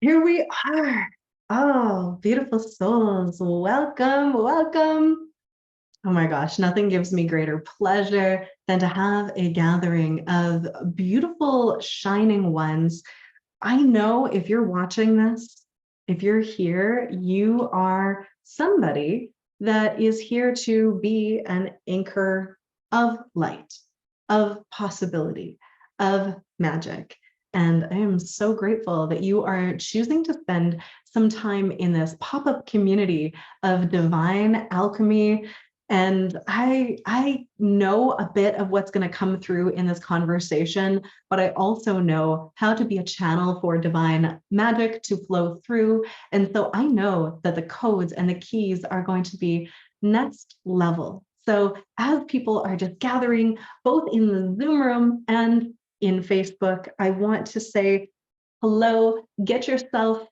Here we are. Oh, beautiful souls. Welcome, welcome. Oh my gosh, nothing gives me greater pleasure than to have a gathering of beautiful, shining ones. I know if you're watching this, if you're here, you are somebody that is here to be an anchor of light, of possibility, of magic. And I am so grateful that you are choosing to spend some time in this pop-up community of divine alchemy. And I know a bit of what's going to come through in this conversation, but I also know how to be a channel for divine magic to flow through. And so I know that the codes and the keys are going to be next level. So as people are just gathering both in the Zoom room and in Facebook, I want to say hello, get yourself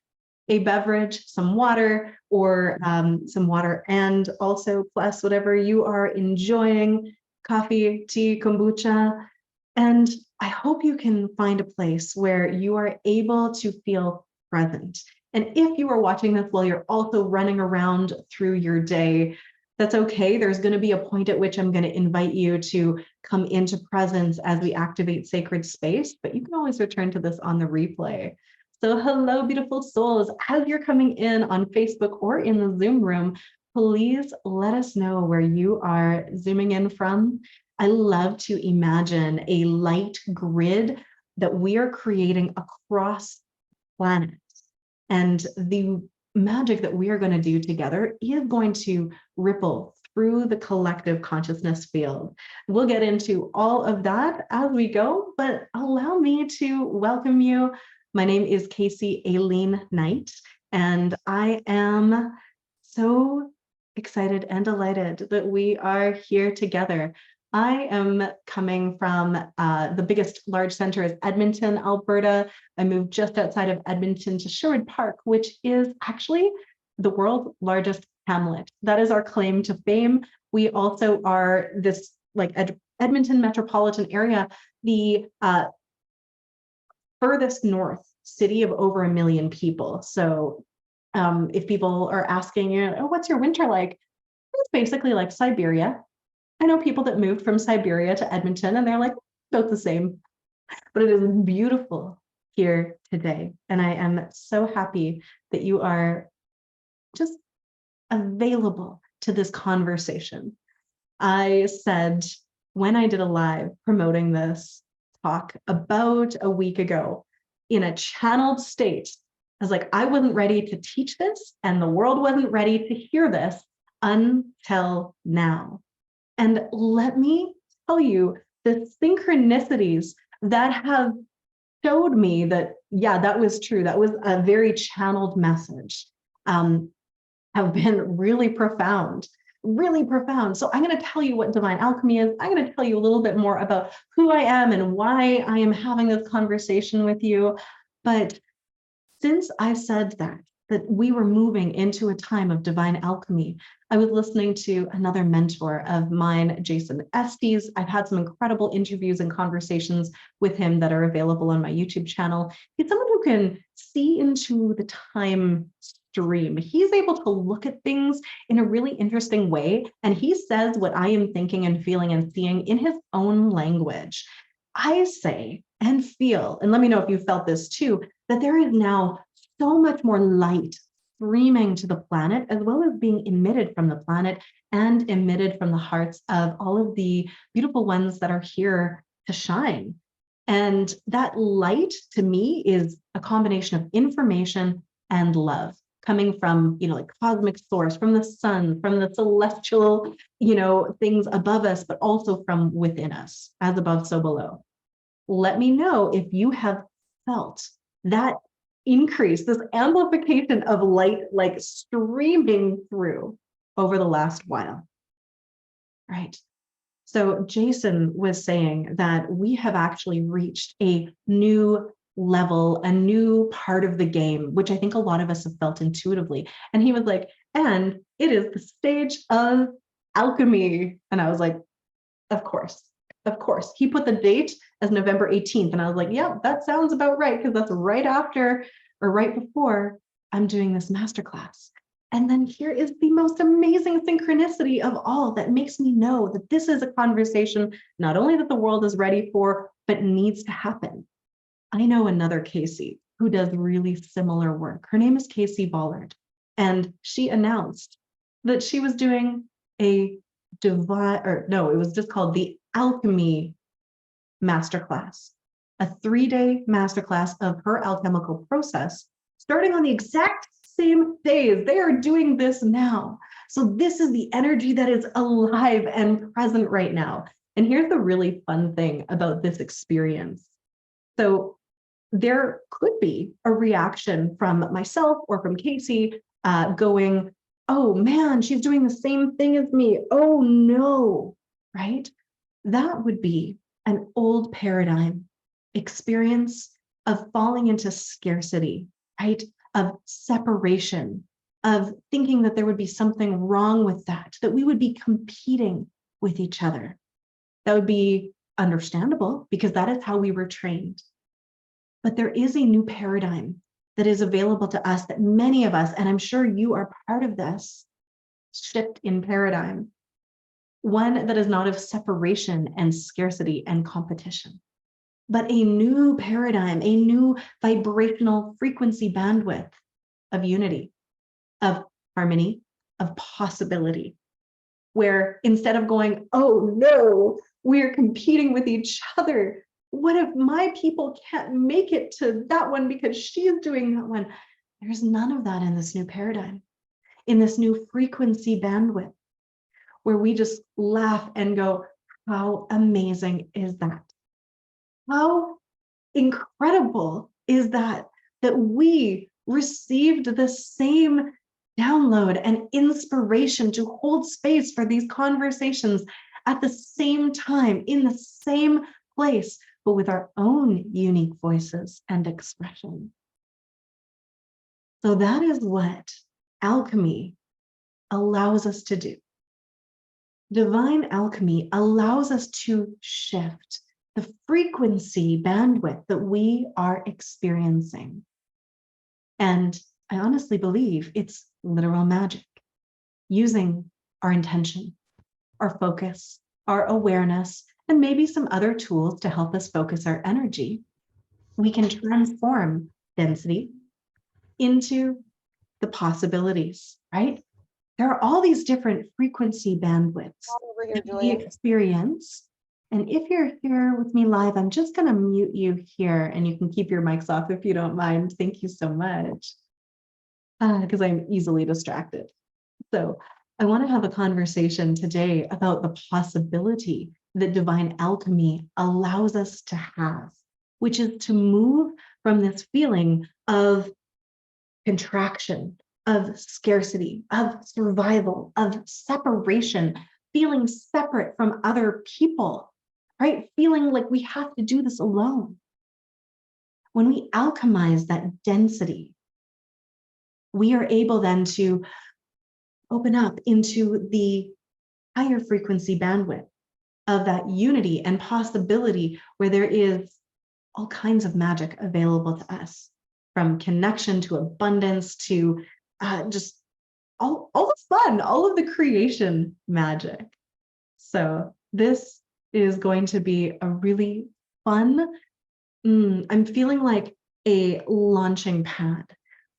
a beverage, some water, or some water, and also plus whatever you are enjoying, coffee, tea, kombucha. And I hope you can find a place where you are able to feel present. And if you are watching this while you're also running around through your day, that's okay. There's going to be a point at which I'm going to invite you to come into presence as we activate sacred space, but you can always return to this on the replay. So hello, beautiful souls. As you're coming in on Facebook or in the Zoom room, please let us know where you are zooming in from. I love to imagine a light grid that we are creating across planet. And the magic that we are going to do together is going to ripple through the collective consciousness field. We'll get into all of that as we go, but allow me to welcome you. My name is Casey Aileen Knight, and I am so excited and delighted that we are here together. I am coming from the biggest large center is Edmonton, Alberta. I moved just outside of Edmonton to Sherwood Park, which is actually the world's largest hamlet. That is our claim to fame. We also are this like Edmonton metropolitan area, the furthest north city of over 1 million people. So if people are asking, oh, what's your winter like? It's basically like Siberia. I know people that moved from Siberia to Edmonton and they're like, about the same, but it is beautiful here today. And I am so happy that you are just available to this conversation. I said when I did a live promoting this talk about a week ago in a channeled state, I was like, I wasn't ready to teach this and the world wasn't ready to hear this until now. And let me tell you the synchronicities that have showed me that, yeah, that was true. That was a very channeled message, have been really profound, really profound. So I'm going to tell you what divine alchemy is. I'm going to tell you a little bit more about who I am and why I am having this conversation with you. But since I said that we were moving into a time of divine alchemy, I was listening to another mentor of mine, Jason Estes. I've had some incredible interviews and conversations with him that are available on my YouTube channel. He's someone who can see into the time stream. He's able to look at things in a really interesting way, and he says what I am thinking and feeling and seeing in his own language. I say and feel, and let me know if you felt this too, that there is now so much more light streaming to the planet, as well as being emitted from the planet and emitted from the hearts of all of the beautiful ones that are here to shine. And that light to me is a combination of information and love coming from, like cosmic source, from the sun, from the celestial, things above us, but also from within us, as above, so below. Let me know if you have felt that increase, this amplification of light like streaming through over the last while. Right. So Jason was saying that we have actually reached a new level, a new part of the game, which I think a lot of us have felt intuitively. And he was like, and it is the stage of alchemy. And I was like, of course. Of course. He put the date as November 18th. And I was like, yeah, that sounds about right, because that's right after or right before I'm doing this masterclass. And then here is the most amazing synchronicity of all that makes me know that this is a conversation not only that the world is ready for, but needs to happen. I know another Casey who does really similar work. Her name is Casey Ballard, and she announced that she was doing a it was just called the Alchemy Masterclass, a 3-day masterclass of her alchemical process, starting on the exact same days. They are doing this now. So this is the energy that is alive and present right now. And here's the really fun thing about this experience. So there could be a reaction from myself or from Casey going, oh man, she's doing the same thing as me. Oh no, right? That would be an old paradigm experience of falling into scarcity, right? Of separation, of thinking that there would be something wrong with that we would be competing with each other. That would be understandable because that is how we were trained. But there is a new paradigm that is available to us that many of us, and I'm sure you are part of this shift in paradigm, one that is not of separation and scarcity and competition, but a new paradigm, a new vibrational frequency bandwidth of unity, of harmony, of possibility, where instead of going, oh no, we're competing with each other. What if my people can't make it to that one because she is doing that one? There's none of that in this new paradigm, in this new frequency bandwidth, where we just laugh and go, how amazing is that? How incredible is that we received the same download and inspiration to hold space for these conversations at the same time, in the same place, but with our own unique voices and expression. So that is what alchemy allows us to do. Divine alchemy allows us to shift the frequency bandwidth that we are experiencing. And I honestly believe it's literal magic, using our intention, our focus, our awareness, and maybe some other tools to help us focus our energy. We can transform density into the possibilities, right? There are all these different frequency bandwidths that we experience. And if you're here with me live, I'm just going to mute you here, and you can keep your mics off if you don't mind. Thank you so much, because I'm easily distracted. So I want to have a conversation today about the possibility that divine alchemy allows us to have, which is to move from this feeling of contraction, of scarcity, of survival, of separation, feeling separate from other people, right? Feeling like we have to do this alone. When we alchemize that density, we are able then to open up into the higher frequency bandwidth of that unity and possibility, where there is all kinds of magic available to us, from connection to abundance to just all the fun, all of the creation magic. So this is going to be a really fun, I'm feeling like a launching pad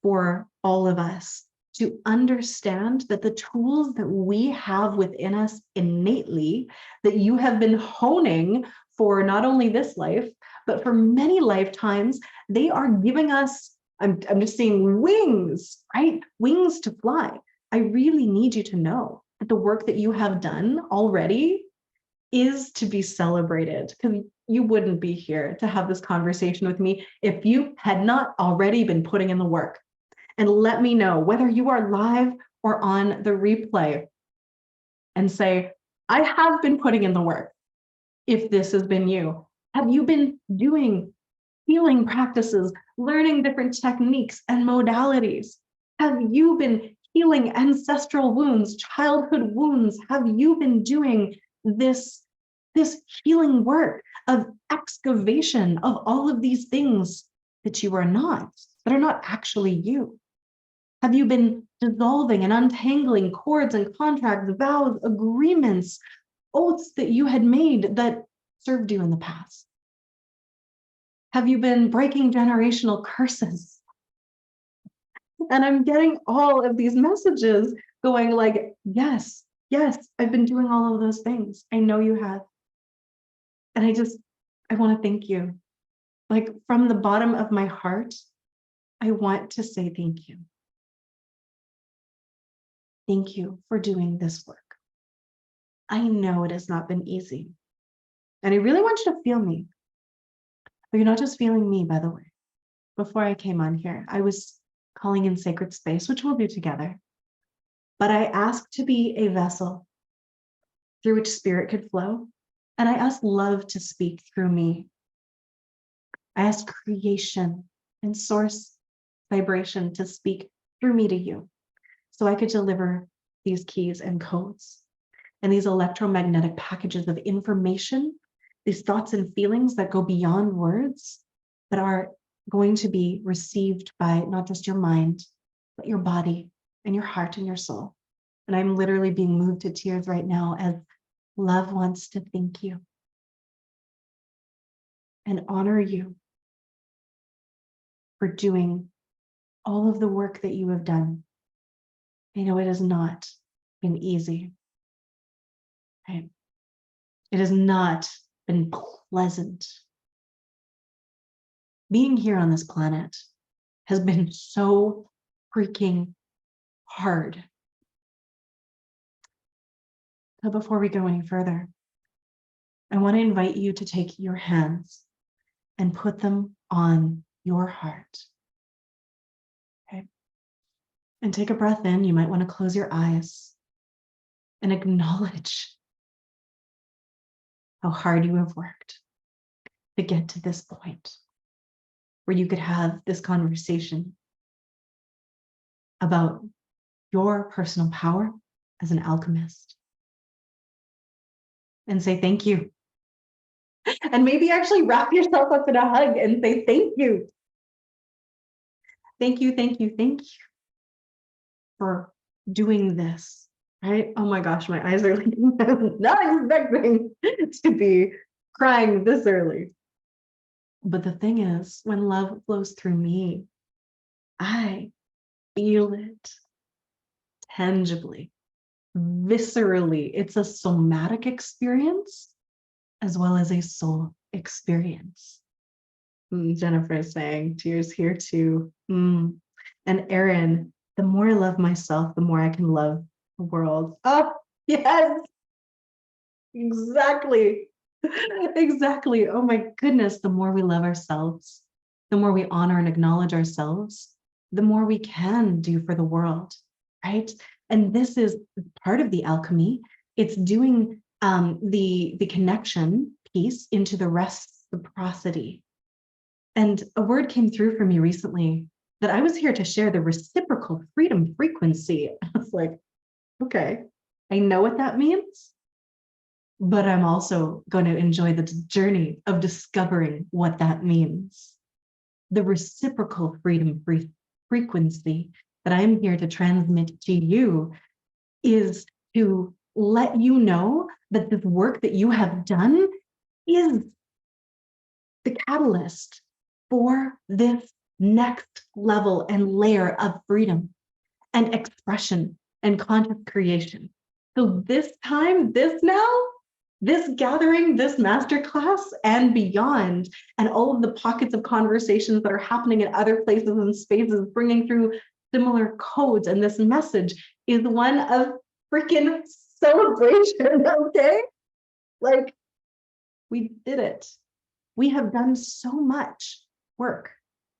for all of us to understand that the tools that we have within us innately, that you have been honing for not only this life, but for many lifetimes, they are giving us, I'm just seeing wings, right? Wings to fly. I really need you to know that the work that you have done already is to be celebrated, because you wouldn't be here to have this conversation with me if you had not already been putting in the work. And let me know whether you are live or on the replay, and say, I have been putting in the work. If this has been you, have you been doing healing practices, learning different techniques and modalities? Have you been healing ancestral wounds, childhood wounds? Have you been doing this healing work of excavation of all of these things that you are not, that are not actually you? Have you been dissolving and untangling cords and contracts, vows, agreements, oaths that you had made that served you in the past? Have you been breaking generational curses? And I'm getting all of these messages going like, yes, yes, I've been doing all of those things. I know you have. And I want to thank you. Like from the bottom of my heart, I want to say thank you. Thank you for doing this work. I know it has not been easy. And I really want you to feel me. But you're not just feeling me, by the way. Before I came on here, I was calling in sacred space, which we'll do together. But I asked to be a vessel through which spirit could flow. And I asked love to speak through me. I asked creation and source vibration to speak through me to you, so I could deliver these keys and codes and these electromagnetic packages of information, these thoughts and feelings that go beyond words, that are going to be received by not just your mind, but your body and your heart and your soul. And I'm literally being moved to tears right now as love wants to thank you and honor you for doing all of the work that you have done. I know it has not been easy. Right? It has not been pleasant. Being here on this planet has been so freaking hard. But before we go any further, I want to invite you to take your hands and put them on your heart. Okay? And take a breath in. You might want to close your eyes and acknowledge how hard you have worked to get to this point where you could have this conversation about your personal power as an alchemist. And say thank you. And maybe actually wrap yourself up in a hug and say thank you. Thank you, thank you, thank you for doing this. Right? Oh my gosh, my eyes are like, I'm not expecting to be crying this early. But the thing is, when love flows through me, I feel it tangibly, viscerally. It's a somatic experience as well as a soul experience. Jennifer is saying, tears here too. And Erin, the more I love myself, the more I can love the world. Oh, yes, exactly. Exactly. Oh my goodness. The more we love ourselves, the more we honor and acknowledge ourselves, the more we can do for the world, right? And this is part of the alchemy. It's doing the connection piece into the reciprocity. And a word came through for me recently that I was here to share the reciprocal freedom frequency. I was like, okay, I know what that means, but I'm also going to enjoy the journey of discovering what that means. The reciprocal freedom frequency that I'm here to transmit to you is to let you know that this work that you have done is the catalyst for this next level and layer of freedom and expression and content creation. So this time, this now, this gathering, this masterclass and beyond, and all of the pockets of conversations that are happening in other places and spaces, bringing through similar codes, and this message is one of freaking celebration, okay? Like, we did it. We have done so much work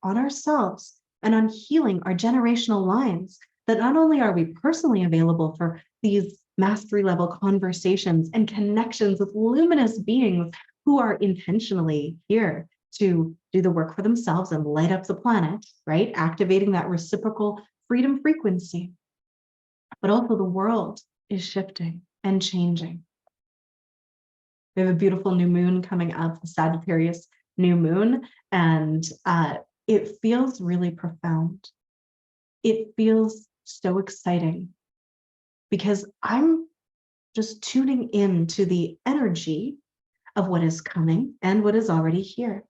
on ourselves and on healing our generational lines that not only are we personally available for these mastery level conversations and connections with luminous beings who are intentionally here to do the work for themselves and light up the planet, right? Activating that reciprocal freedom frequency. But also the world is shifting and changing. We have a beautiful new moon coming up, the Sagittarius new moon, and it feels really profound. It feels so exciting because I'm just tuning into the energy of what is coming and what is already here.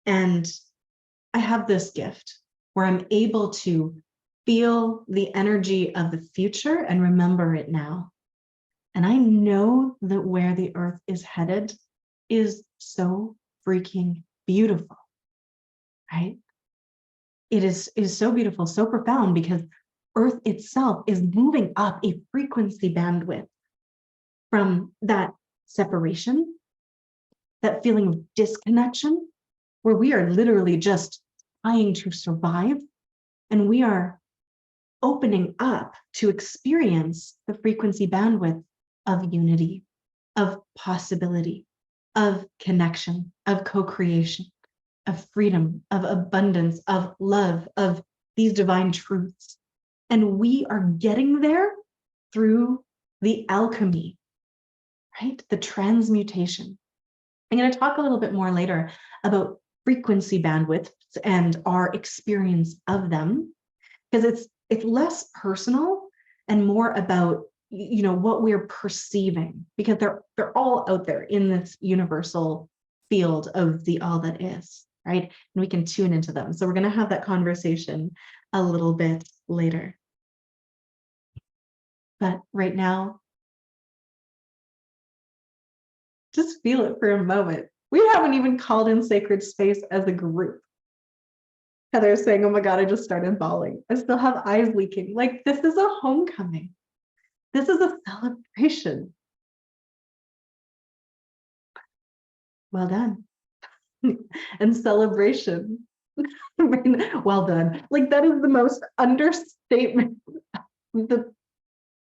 And I have this gift where I'm able to feel the energy of the future and remember it now. And I know that where the earth is headed is so freaking beautiful, right? It is so beautiful, so profound, because earth itself is moving up a frequency bandwidth from that separation, that feeling of disconnection, where we are literally just trying to survive, and we are opening up to experience the frequency bandwidth of unity, of possibility, of connection, of co-creation, of freedom, of abundance, of love, of these divine truths. And we are getting there through the alchemy, right? The transmutation. I'm going to talk a little bit more later about frequency bandwidths and our experience of them, because it's less personal and more about, you know, what we're perceiving, because they're all out there in this universal field of the all that is, right? And we can tune into them. So we're going to have that conversation a little bit later. But right now, just feel it for a moment. We haven't even called in sacred space as a group. Heather's saying, oh my God, I just started bawling. I still have eyes leaking. Like, this is a homecoming. This is a celebration. Well done. And celebration. I mean, well done. Like, that is the most understatement of the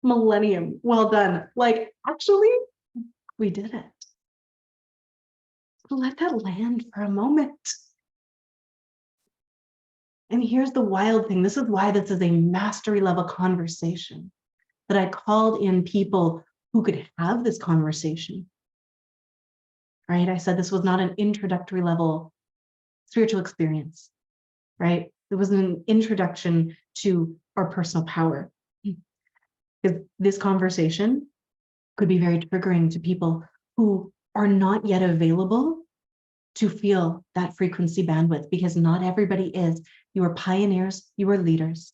millennium. Well done. Like, actually, we did it. Let that land for a moment. And here's the wild thing. This is why this is a mastery level conversation, that I called in people who could have this conversation, right? I said this was not an introductory level spiritual experience, right? It was an introduction to our personal power. Because this conversation could be very triggering to people who are not yet available to feel that frequency bandwidth, because not everybody is. You are pioneers, you are leaders.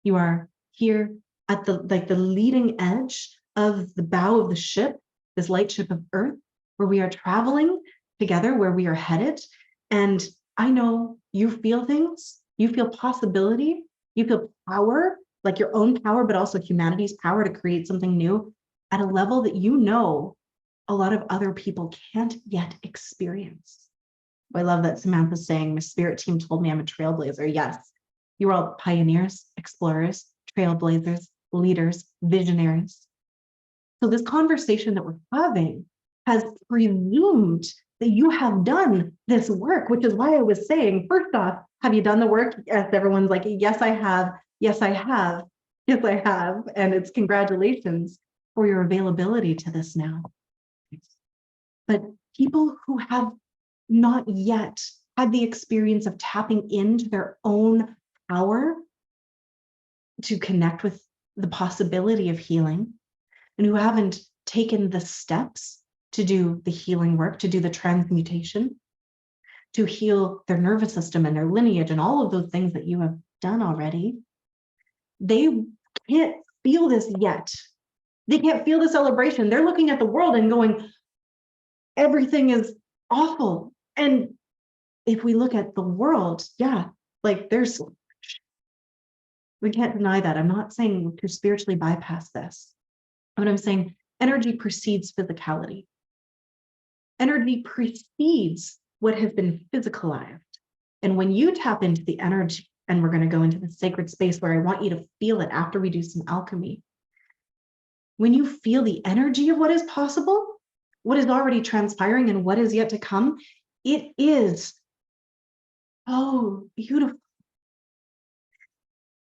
You are here at the leading edge of the bow of the ship, this light ship of Earth, where we are traveling together, where we are headed. And I know you feel things, you feel possibility, you feel power, like your own power, but also humanity's power to create something new at a level that you know a lot of other people can't yet experience. I love that Samantha's saying, my spirit team told me I'm a trailblazer. Yes, you are all pioneers, explorers, trailblazers, leaders, visionaries. So this conversation that we're having has presumed that you have done this work, which is why I was saying, first off, have you done the work? Yes, everyone's like, yes, I have. Yes, I have. Yes, I have. And it's congratulations for your availability to this now. But people who have not yet had the experience of tapping into their own power to connect with the possibility of healing, and who haven't taken the steps to do the healing work, to do the transmutation, to heal their nervous system and their lineage and all of those things that you have done already, they can't feel this yet. They can't feel the celebration. They're looking at the world and going, everything is awful. And if we look at the world, yeah, like we can't deny that. I'm not saying to spiritually bypass this, but I'm saying energy precedes physicality. Energy precedes what has been physicalized. And when you tap into the energy, and we're going to go into the sacred space where I want you to feel it after we do some alchemy. When you feel the energy of what is possible, what is already transpiring and what is yet to come, it is so beautiful.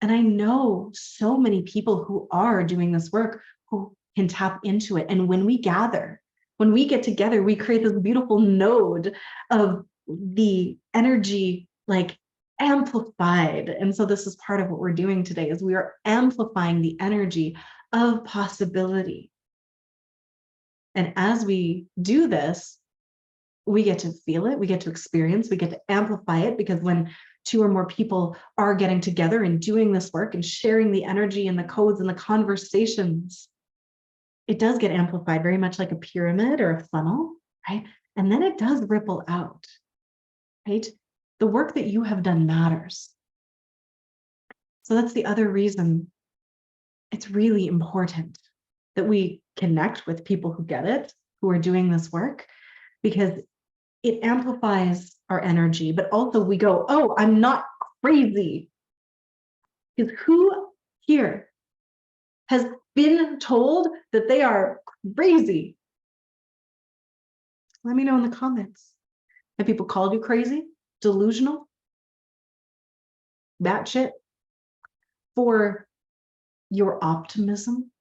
And I know so many people who are doing this work who can tap into it. And when we gather, when we get together, we create this beautiful node of the energy, like amplified. And so this is part of what we're doing today is we are amplifying the energy of possibility. And as we do this, we get to feel it, we get to experience, we get to amplify it, because when two or more people are getting together and doing this work and sharing the energy and the codes and the conversations, it does get amplified, very much like a pyramid or a funnel, right? And then it does ripple out, right? The work that you have done matters. So that's the other reason it's really important that we connect with people who get it, who are doing this work, because it amplifies our energy, but also we go, oh, I'm not crazy. Because who here has been told that they are crazy? Let me know in the comments. Have people called you crazy, delusional, batshit, for your optimism,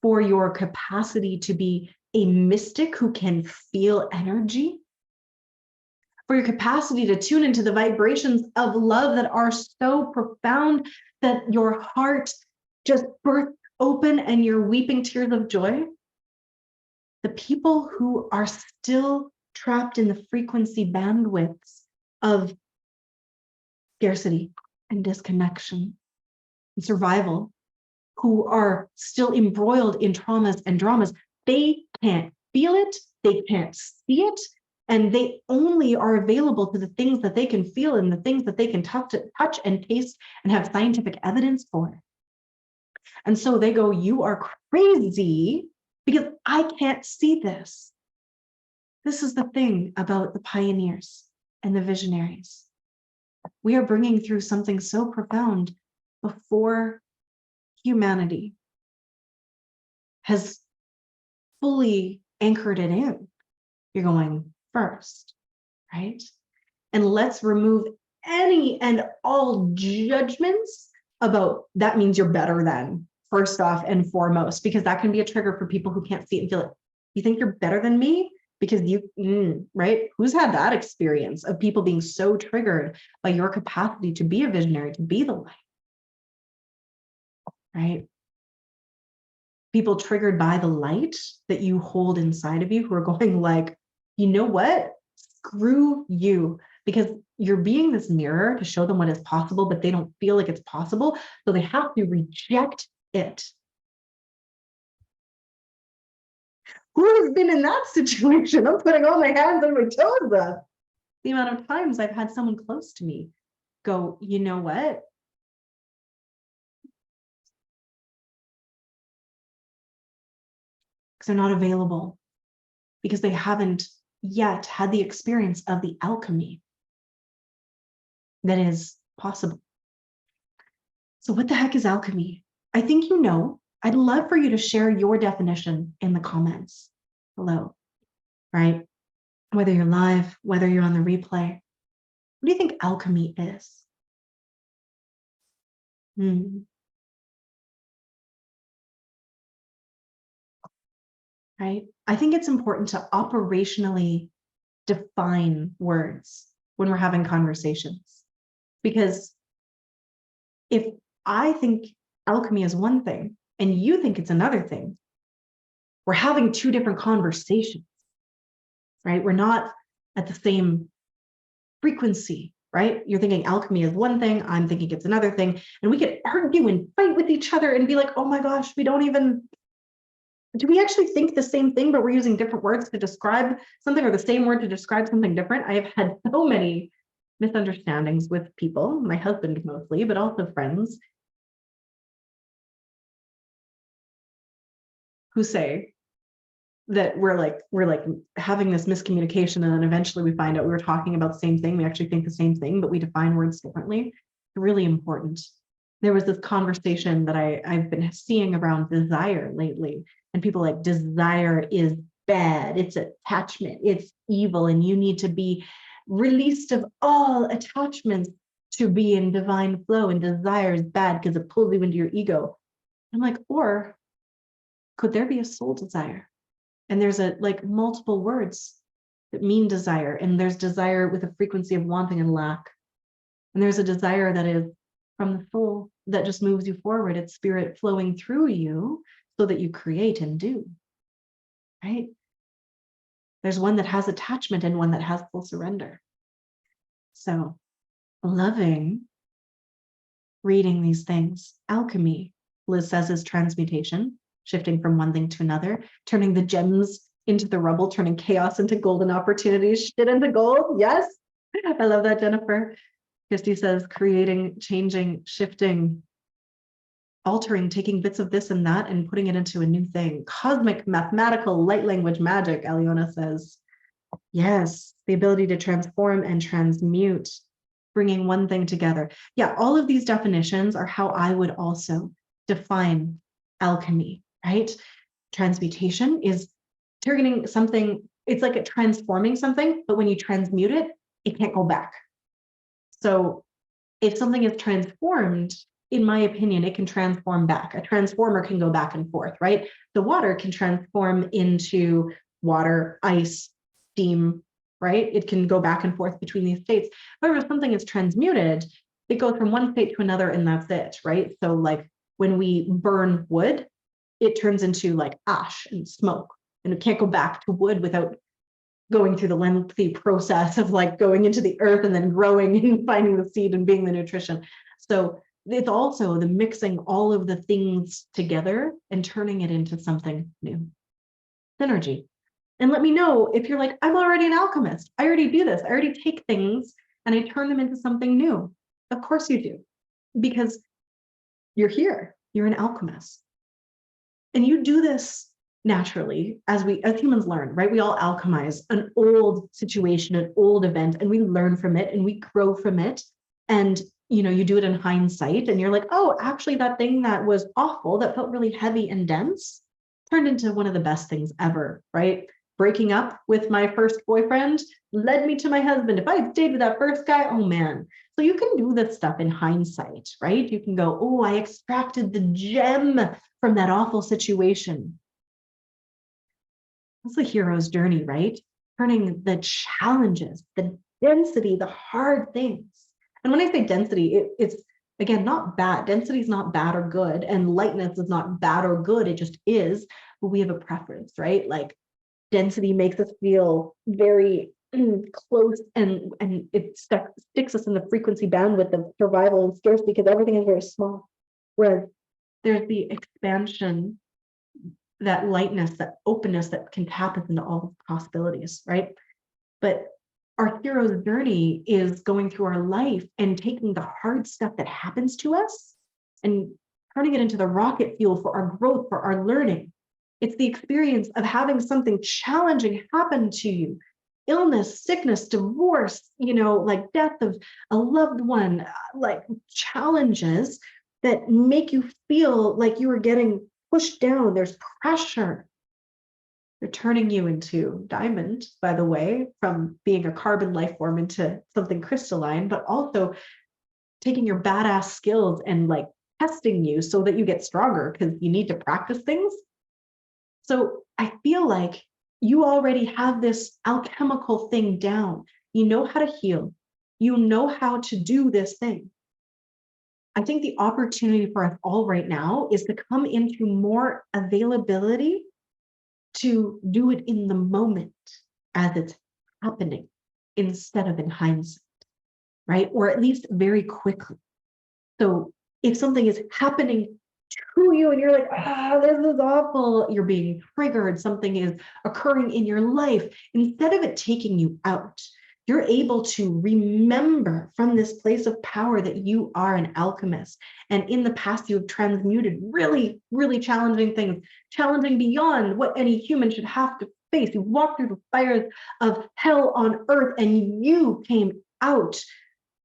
for your capacity to be a mystic who can feel energy, for your capacity to tune into the vibrations of love that are so profound that your heart just bursts open and you're weeping tears of joy? The people who are still trapped in the frequency bandwidths of scarcity and disconnection and survival, who are still embroiled in traumas and dramas, they can't feel it, they can't see it, and they only are available to the things that they can feel and the things that they can touch and taste and have scientific evidence for. And so they go, you are crazy because I can't see this. This is the thing about the pioneers and the visionaries. We are bringing through something so profound before humanity has fully anchored it in. You're going first, right? And let's remove any and all judgments about that means you're better than, first off and foremost, because that can be a trigger for people who can't see it and feel it. You think you're better than me because you, right? Who's had that experience of people being so triggered by your capacity to be a visionary, to be the light, right? People triggered by the light that you hold inside of you who are going like, you know what? Screw you, because you're being this mirror to show them what is possible, but they don't feel like it's possible. So they have to reject it. Who has been in that situation? I'm putting all my hands on my toes up. The amount of times I've had someone close to me go, you know what? Because they're not available, because they haven't yet had the experience of the alchemy that is possible. So what the heck is alchemy? I think you know. I'd love for you to share your definition in the comments below, right? Whether you're live, whether you're on the replay. What do you think alchemy is? Right? I think it's important to operationally define words when we're having conversations. Because if I think alchemy is one thing and you think it's another thing, we're having two different conversations, right? We're not at the same frequency, right? You're thinking alchemy is one thing, I'm thinking it's another thing, and we could argue and fight with each other and be like, oh my gosh, do we actually think the same thing, but we're using different words to describe something, or the same word to describe something different? I have had so many misunderstandings with people, my husband mostly, but also friends, who say that we're like having this miscommunication, and then eventually we find out we were talking about the same thing. We actually think the same thing, but we define words differently. Really important. There was this conversation that I've been seeing around desire lately, and people like, desire is bad, it's attachment, it's evil, and you need to be released of all attachments to be in divine flow, and desire is bad because it pulls you into your ego. I'm like, or could there be a soul desire? And there's multiple words that mean desire, and there's desire with a frequency of wanting and lack. And there's a desire that is from the soul that just moves you forward. It's spirit flowing through you so that you create and do, right? There's one that has attachment and one that has full surrender. So loving reading these things. Alchemy, Liz says, is transmutation, shifting from one thing to another, turning the gems into the rubble, turning chaos into golden opportunities, shit into gold. Yes. I love that, Jennifer. Christy says, creating, changing, shifting, altering, taking bits of this and that and putting it into a new thing. Cosmic, mathematical, light language magic, Aliona says. Yes, the ability to transform and transmute, bringing one thing together. Yeah, all of these definitions are how I would also define alchemy, right? Transmutation is turning something, it's like transforming something, but when you transmute it, it can't go back. So if something is transformed, in my opinion, it can transform back. A transformer can go back and forth, right? The water can transform into water, ice, steam, right? It can go back and forth between these states. However, if something is transmuted, it goes from one state to another and that's it, right? So like when we burn wood, it turns into like ash and smoke, and it can't go back to wood without going through the lengthy process of like going into the earth and then growing and finding the seed and being the nutrition. So it's also the mixing all of the things together and turning it into something new. Synergy. And let me know if you're like, I'm already an alchemist. I already do this. I already take things and I turn them into something new. Of course you do, because you're here. You're an alchemist. And you do this naturally as humans learn, right? We all alchemize an old situation, an old event, and we learn from it and we grow from it. And you do it in hindsight and you're like, oh, actually that thing that was awful, that felt really heavy and dense, turned into one of the best things ever, right? Breaking up with my first boyfriend led me to my husband. If I had stayed with that first guy, oh man. So you can do this stuff in hindsight, right? You can go, oh, I extracted the gem from that awful situation. That's the hero's journey, right? Turning the challenges, the density, the hard things. And when I say density, it's again, not bad. Density is not bad or good, and lightness is not bad or good. It just is, but we have a preference, right? Like density makes us feel very close, and it sticks us in the frequency bandwidth of survival and scarcity because everything is very small. Whereas there's the expansion, that lightness, that openness that can tap us into all the possibilities, right? But our hero's journey is going through our life and taking the hard stuff that happens to us and turning it into the rocket fuel for our growth, for our learning. It's the experience of having something challenging happen to you. Illness, sickness, divorce, like death of a loved one, like challenges that make you feel like you are getting pushed down. There's pressure. They're turning you into diamond, by the way, from being a carbon life form into something crystalline, but also taking your badass skills and like testing you so that you get stronger because you need to practice things. So I feel like you already have this alchemical thing down. You know how to heal. You know how to do this thing. I think the opportunity for us all right now is to come into more availability to do it in the moment as it's happening instead of in hindsight, right? Or at least very quickly. So if something is happening to you and you're like, this is awful, you're being triggered, something is occurring in your life, instead of it taking you out, you're able to remember from this place of power that you are an alchemist. And in the past, you have transmuted really, really challenging things, challenging beyond what any human should have to face. You walked through the fires of hell on earth and you came out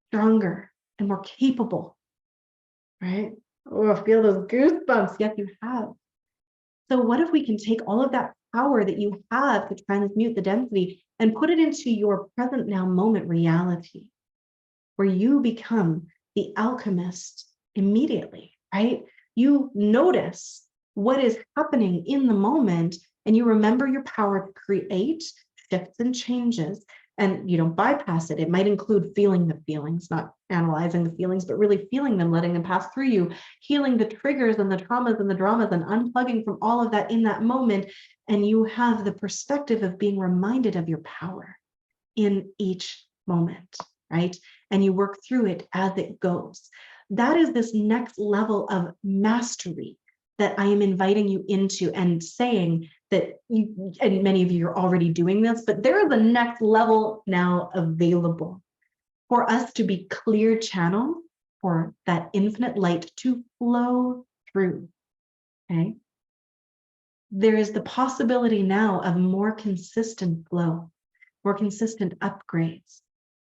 stronger and more capable, right? Oh, feel those goosebumps. Yes, you have. So what if we can take all of that power that you have to transmute the density and put it into your present now moment reality, where you become the alchemist immediately, right? You notice what is happening in the moment and you remember your power to create shifts and changes And you don't bypass it. It might include feeling the feelings, not analyzing the feelings, but really feeling them, letting them pass through you, healing the triggers and the traumas and the dramas and unplugging from all of that in that moment. And you have the perspective of being reminded of your power in each moment, right? And you work through it as it goes. That is this next level of mastery that I am inviting you into, and saying that you, and many of you are already doing this, but there is a next level now available for us to be clear channel for that infinite light to flow through, okay? There is the possibility now of more consistent flow, more consistent upgrades,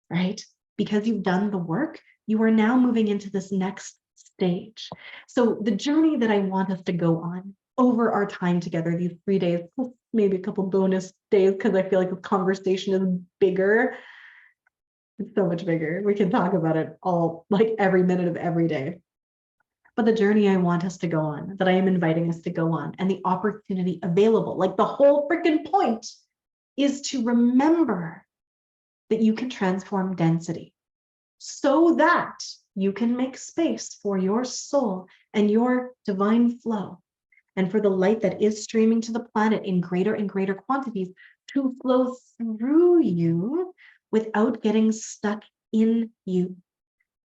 right? Because you've done the work, you are now moving into this next stage. So the journey that I want us to go on over our time together, these 3 days, maybe a couple bonus days, because I feel like the conversation is bigger. It's so much bigger. We can talk about it all, like every minute of every day. But the journey I want us to go on, that I am inviting us to go on, and the opportunity available, like the whole freaking point, is to remember that you can transform density so that you can make space for your soul and your divine flow, and for the light that is streaming to the planet in greater and greater quantities to flow through you without getting stuck in you,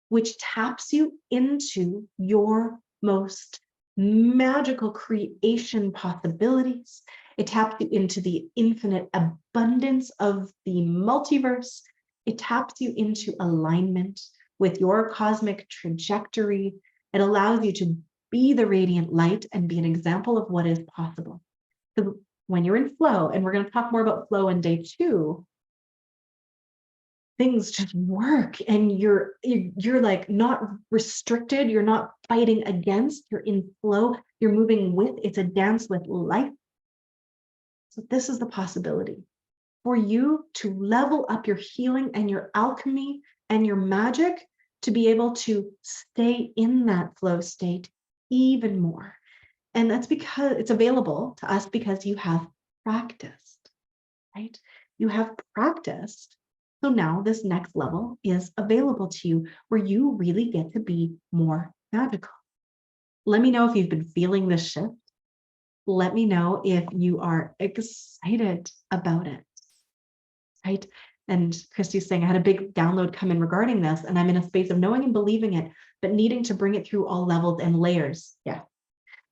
which taps you into your most magical creation possibilities. It taps you into the infinite abundance of the multiverse. It taps you into alignment with your cosmic trajectory. It allows you to be the radiant light and be an example of what is possible. So when you're in flow, and we're going to talk more about flow in day 2, things just work, and you're like not restricted, you're not fighting against, you're in flow, you're moving with. It's a dance with life. So this is the possibility for you to level up your healing and your alchemy and your magic, to be able to stay in that flow state even more. And that's because it's available to us, because you have practiced, right? You have practiced. So now this next level is available to you, where you really get to be more magical. Let me know if you've been feeling this shift. Let me know if you are excited about it, right? And Christy's saying, I had a big download come in regarding this, and I'm in a space of knowing and believing it, but needing to bring it through all levels and layers. Yeah.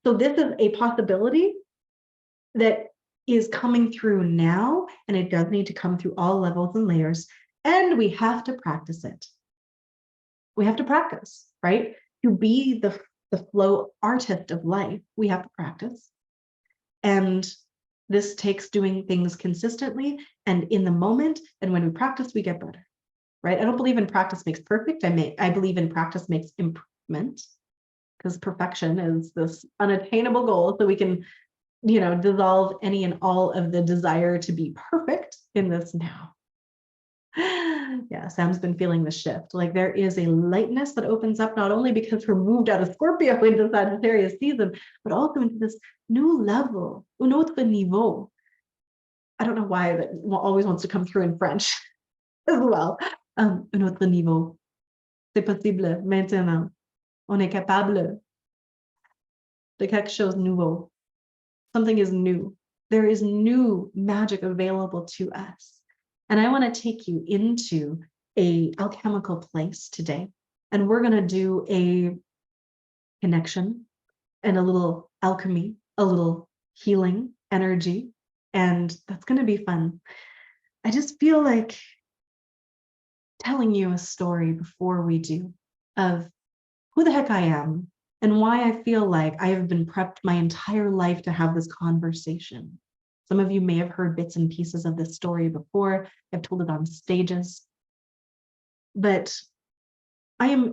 So this is a possibility that is coming through now, and it does need to come through all levels and layers, and we have to practice it. We have to practice, right? To be the flow artist of life, we have to practice. And this takes doing things consistently and in the moment. And when we practice, we get better, right? I don't believe in practice makes perfect. I believe in practice makes improvement, because perfection is this unattainable goal. So we can, dissolve any and all of the desire to be perfect in this now. Yeah, Sam's been feeling the shift. Like there is a lightness that opens up, not only because we're moved out of Scorpio into Sagittarius season, but also into this new level, un autre niveau. I don't know why that always wants to come through in French as well. Un autre niveau. C'est possible maintenant. On est capable de quelque chose nouveau. Something is new. There is new magic available to us. And I want to take you into a alchemical place today. And we're going to do a connection and a little alchemy, a little healing energy. And that's going to be fun. I just feel like telling you a story before we do of who the heck I am and why I feel like I have been prepped my entire life to have this conversation. Some of you may have heard bits and pieces of this story before. I've told it on stages. But I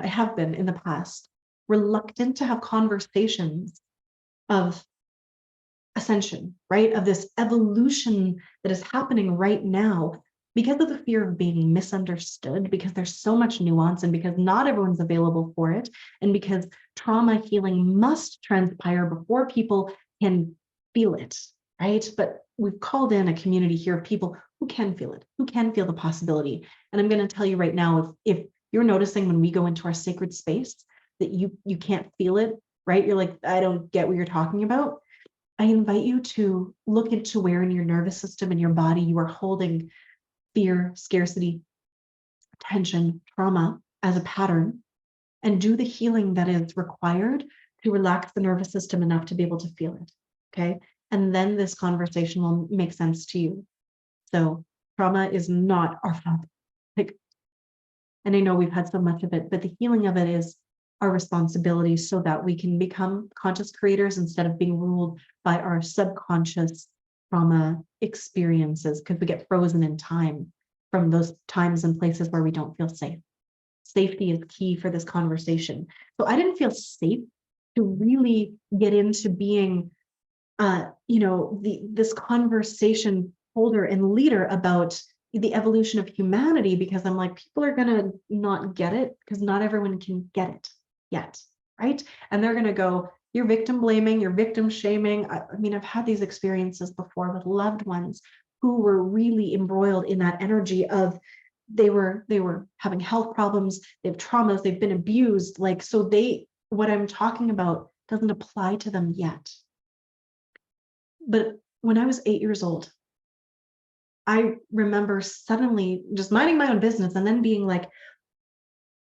have been in the past reluctant to have conversations of ascension, right? Of this evolution that is happening right now, because of the fear of being misunderstood, because there's so much nuance, and because not everyone's available for it, and because trauma healing must transpire before people can feel it, right? But we've called in a community here of people Who can feel it? Who can feel the possibility? And I'm going to tell you right now, if you're noticing when we go into our sacred space that you can't feel it, right? You're like, I don't get what you're talking about. I invite you to look into where in your nervous system and your body you are holding fear, scarcity, tension, trauma as a pattern, and do the healing that is required to relax the nervous system enough to be able to feel it. Okay. And then this conversation will make sense to you. So trauma is not our fault. Like, and I know we've had so much of it, but the healing of it is our responsibility so that we can become conscious creators instead of being ruled by our subconscious trauma experiences, because we get frozen in time from those times and places where we don't feel safe. Safety is key for this conversation. So I didn't feel safe to really get into being, this conversation holder and leader about the evolution of humanity, because I'm like, people are going to not get it because not everyone can get it yet, right? And they're going to go, you're victim blaming, you're victim shaming. I mean, I've had these experiences before with loved ones who were really embroiled in that energy of they were having health problems, they have traumas, they've been abused. Like, so what I'm talking about doesn't apply to them yet. But when I was 8 years old, I remember suddenly just minding my own business and then being like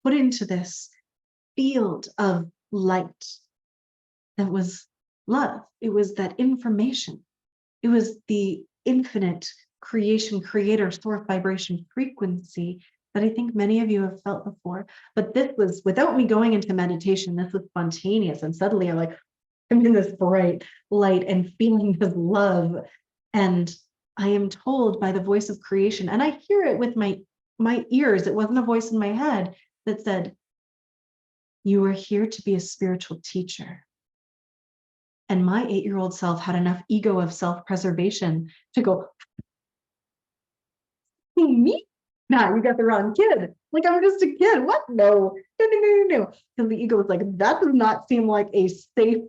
put into this field of light that was love. It was that information. It was the infinite creation, creator, source, vibration, frequency that I think many of you have felt before. But this was without me going into meditation. This was spontaneous. And suddenly I'm in this bright light and feeling this love. And I am told by the voice of creation, and I hear it with my ears. It wasn't a voice in my head that said, you are here to be a spiritual teacher. And my 8-year-old self had enough ego of self-preservation to go, me? Nah, you got the wrong kid. Like, I'm just a kid. What? No. Because the ego was like, that does not seem like a safe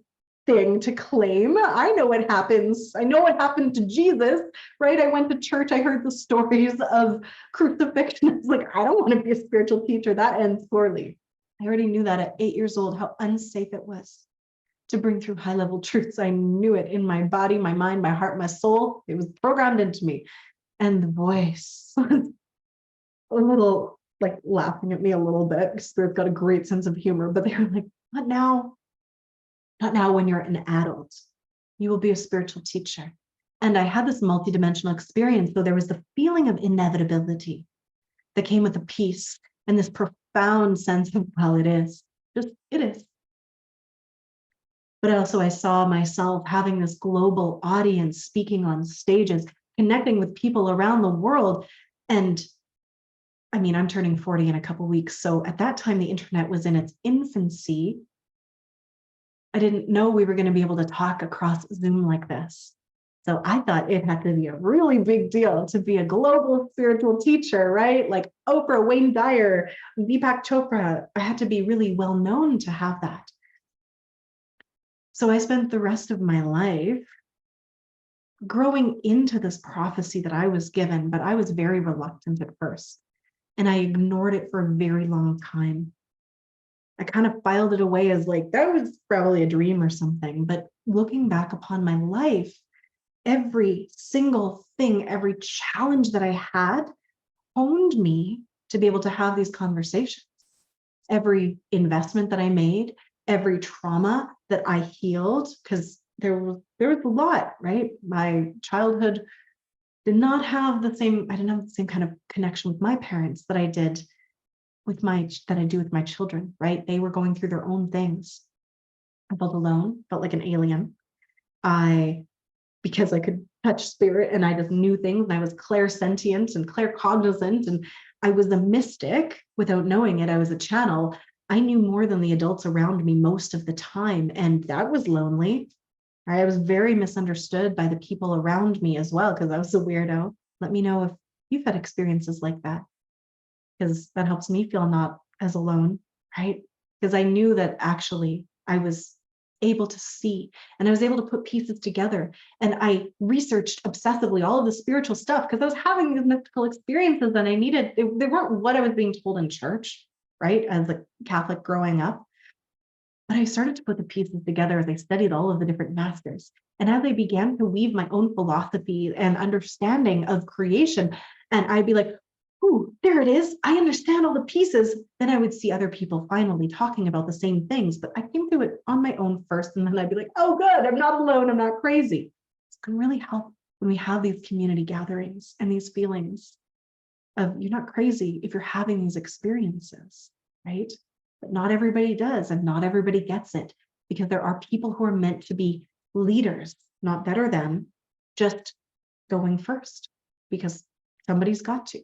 thing to claim. I know what happens. I know what happened to Jesus, right? I went to church. I heard the stories of crucifixion. I was like, I don't want to be a spiritual teacher. That ends poorly. I already knew that at 8 years old, how unsafe it was to bring through high-level truths. I knew it in my body, my mind, my heart, my soul. It was programmed into me. And the voice was a little like laughing at me a little bit. Spirit's got a great sense of humor, but they were like, not now. Not now when you're an adult. You will be a spiritual teacher. And I had this multidimensional experience. So there was the feeling of inevitability that came with a peace and this profound sense of, well, it is. Just, it is. But also I saw myself having this global audience, speaking on stages, connecting with people around the world. And I mean, I'm turning 40 in a couple of weeks. So at that time, the internet was in its infancy. I didn't know we were going to be able to talk across Zoom like this. So I thought it had to be a really big deal to be a global spiritual teacher, right? Like Oprah, Wayne Dyer, Deepak Chopra. I had to be really well known to have that. So I spent the rest of my life growing into this prophecy that I was given, but I was very reluctant at first. And I ignored it for a very long time. I kind of filed it away as like, that was probably a dream or something. But looking back upon my life, every single thing, every challenge that I had honed me to be able to have these conversations. Every investment that I made, every trauma that I healed, because there was a lot, right? My childhood did not have I didn't have the same kind of connection with my parents that I do with my children, right? They were going through their own things. I felt alone, felt like an alien. Because I could touch spirit and I just knew things, and I was clairsentient and claircognizant, and I was a mystic without knowing it. I was a channel. I knew more than the adults around me most of the time, and that was lonely. I was very misunderstood by the people around me as well, because I was a weirdo. Let me know if you've had experiences like that, because that helps me feel not as alone, right? Because I knew that actually I was able to see, and I was able to put pieces together. And I researched obsessively all of the spiritual stuff because I was having these mystical experiences and I needed, they weren't what I was being told in church, right? As a Catholic growing up. But I started to put the pieces together as I studied all of the different masters. And as I began to weave my own philosophy and understanding of creation, and I'd be like, ooh, there it is. I understand all the pieces. Then I would see other people finally talking about the same things, but I came through it on my own first. And then I'd be like, oh, good. I'm not alone. I'm not crazy. It can really help when we have these community gatherings and these feelings of you're not crazy if you're having these experiences, right? But not everybody does, and not everybody gets it, because there are people who are meant to be leaders, not better than, just going first because somebody's got to.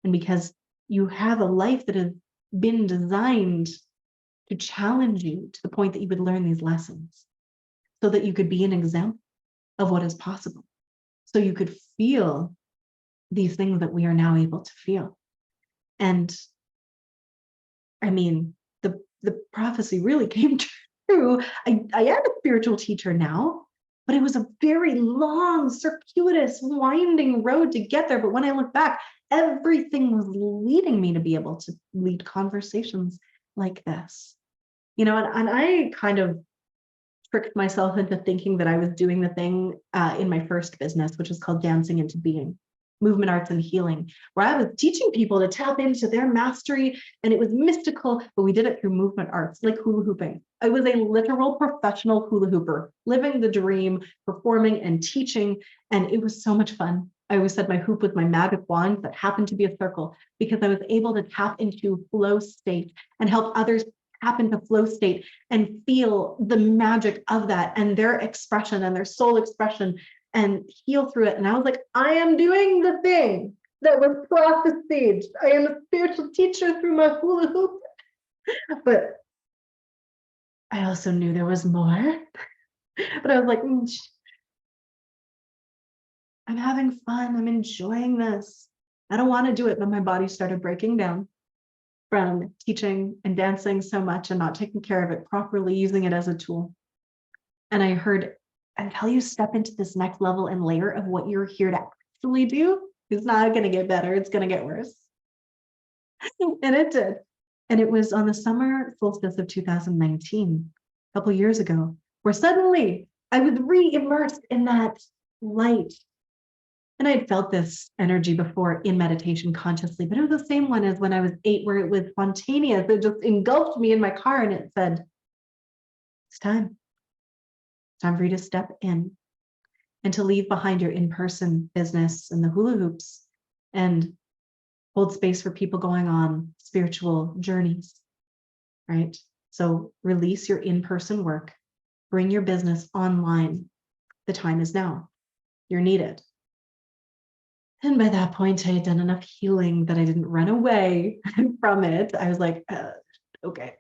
And because you have a life that has been designed to challenge you to the point that you would learn these lessons so that you could be an example of what is possible. So you could feel these things that we are now able to feel. And I mean, the prophecy really came true. I am a spiritual teacher now, but it was a very long, circuitous, winding road to get there. But when I look back, everything was leading me to be able to lead conversations like this. You know, and I kind of tricked myself into thinking that I was doing the thing in my first business, which is called Dancing into Being, Movement Arts and Healing, where I was teaching people to tap into their mastery, and it was mystical, but we did it through movement arts, like hula hooping. I was a literal professional hula hooper, living the dream, performing and teaching, and it was so much fun. I always said my hoop was my magic wand that happened to be a circle because I was able to tap into flow state and help others tap into flow state and feel the magic of that and their expression and their soul expression and heal through it. And I was like, I am doing the thing that was prophesied. I am a spiritual teacher through my hula hoop. But I also knew there was more. But I was like, I'm having fun. I'm enjoying this. I don't want to do it. But my body started breaking down from teaching and dancing so much and not taking care of it properly, using it as a tool. And I heard, until you step into this next level and layer of what you're here to actually do, it's not going to get better. It's going to get worse. And it did. And it was on the summer solstice of 2019, a couple of years ago, where suddenly I was re-immersed in that light. And I'd felt this energy before in meditation consciously, but it was the same one as when I was 8, where it was spontaneous. It just engulfed me in my car and it said, it's time. Time for you to step in and to leave behind your in-person business and the hula hoops and hold space for people going on spiritual journeys, right? So release your in-person work, bring your business online. The time is now. You're needed. And by that point, I had done enough healing that I didn't run away from it. I was like, okay.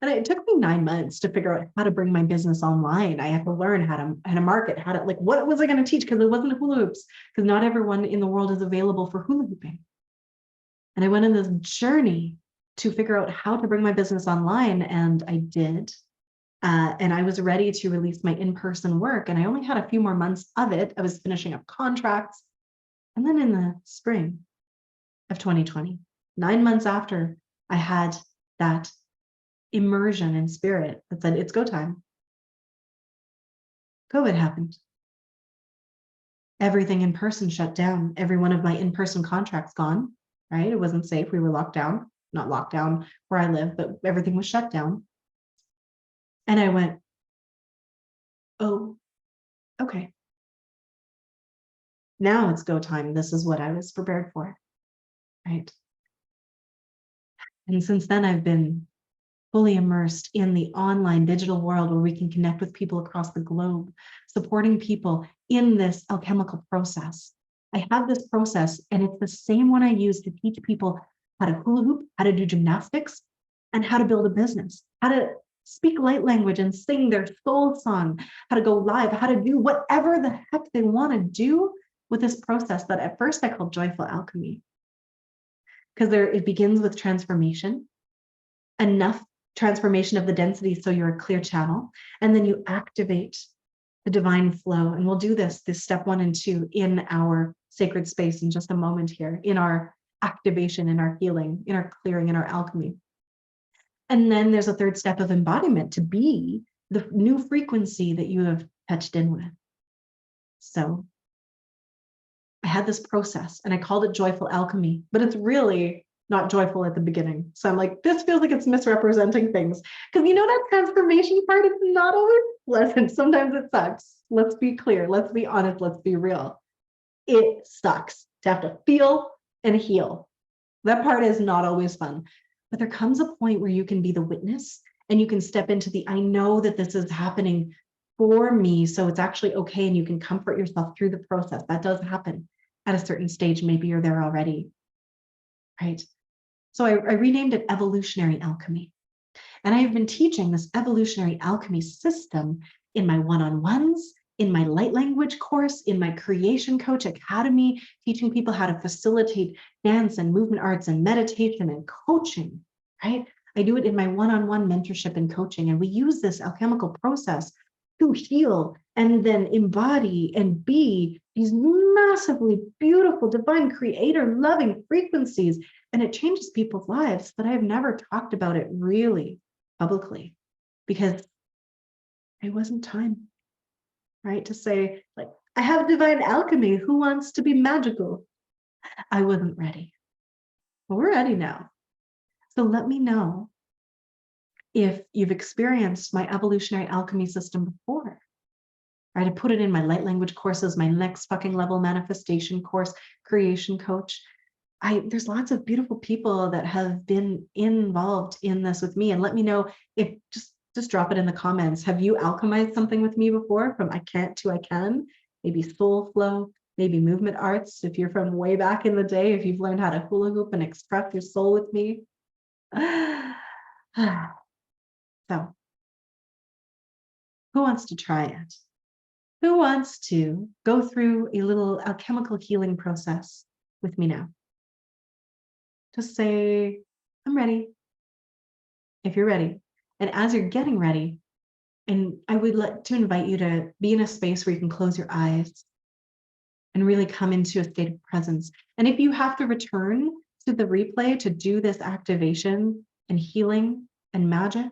And it took me 9 months to figure out how to bring my business online. I had to learn how to market, how to, like, what was I going to teach? Because it wasn't hula hoops, because not everyone in the world is available for hula hooping. And I went on this journey to figure out how to bring my business online, and I did. And I was ready to release my in-person work, and I only had a few more months of it. I was finishing up contracts. And then in the spring of 2020, 9 months after I had that immersion in spirit that said, it's go time, COVID happened. Everything in person shut down. Every one of my in-person contracts gone, right? It wasn't safe. We were locked down, not locked down where I live, but everything was shut down. And I went, oh, okay. Now it's go time. This is what I was prepared for, right? And since then, I've been fully immersed in the online digital world where we can connect with people across the globe, supporting people in this alchemical process. I have this process, and it's the same one I use to teach people how to hula hoop, how to do gymnastics, and how to build a business, how to speak light language and sing their soul song, how to go live, how to do whatever the heck they want to do with this process that at first I called joyful alchemy. Because it begins with transformation, enough transformation of the density so you're a clear channel. And then you activate the divine flow. And we'll do this step 1 and 2 in our sacred space in just a moment here, in our activation, in our healing, in our clearing, in our alchemy. And then there's a third step of embodiment to be the new frequency that you have touched in with. So I had this process and I called it joyful alchemy, but it's really not joyful at the beginning. So I'm like, this feels like it's misrepresenting things. Because you know that transformation part is not always pleasant. Sometimes it sucks. Let's be clear. Let's be honest. Let's be real. It sucks to have to feel and heal. That part is not always fun. But there comes a point where you can be the witness and you can step into the, I know that this is happening for me, so it's actually okay, and you can comfort yourself through the process. That does happen at a certain stage. Maybe you're there already, right? So I renamed it evolutionary alchemy. And I've been teaching this evolutionary alchemy system in my one-on-ones, in my light language course, in my creation coach academy, teaching people how to facilitate dance and movement arts and meditation and coaching, right? I do it in my one-on-one mentorship and coaching. And we use this alchemical process to heal and then embody and be these massively beautiful, divine, creator, loving frequencies. And it changes people's lives, but I've never talked about it really publicly because it wasn't time, right? To say, like, I have divine alchemy. Who wants to be magical? I wasn't ready. Well, we're ready now. So let me know if you've experienced my evolutionary alchemy system before, right? I put it in my light language courses, my next fucking level manifestation course, creation coach. There's lots of beautiful people that have been involved in this with me. And let me know if, just drop it in the comments. Have you alchemized something with me before, from I can't to I can? Maybe soul flow, maybe movement arts. If you're from way back in the day, if you've learned how to hula hoop and express your soul with me. So, who wants to try it? Who wants to go through a little alchemical healing process with me now? Just say, I'm ready, if you're ready. And as you're getting ready, and I would like to invite you to be in a space where you can close your eyes and really come into a state of presence. And if you have to return to the replay to do this activation and healing and magic,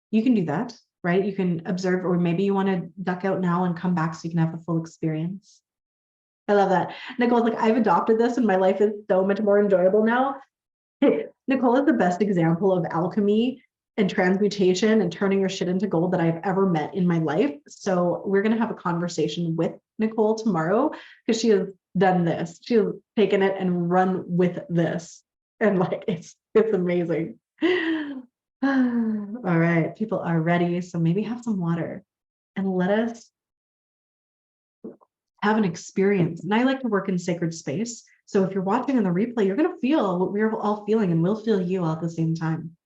you can do that, right? You can observe, or maybe you want to duck out now and come back so you can have the full experience. I love that. Nicole's like, I've adopted this and my life is so much more enjoyable now. Nicole is the best example of alchemy and transmutation and turning your shit into gold that I've ever met in my life. So we're going to have a conversation with Nicole tomorrow because she has done this. She has taken it and run with this. And like, it's amazing. All right, people are ready. So maybe have some water and let us have an experience. And I like to work in sacred space. So if you're watching on the replay, you're going to feel what we're all feeling, and we'll feel you all at the same time.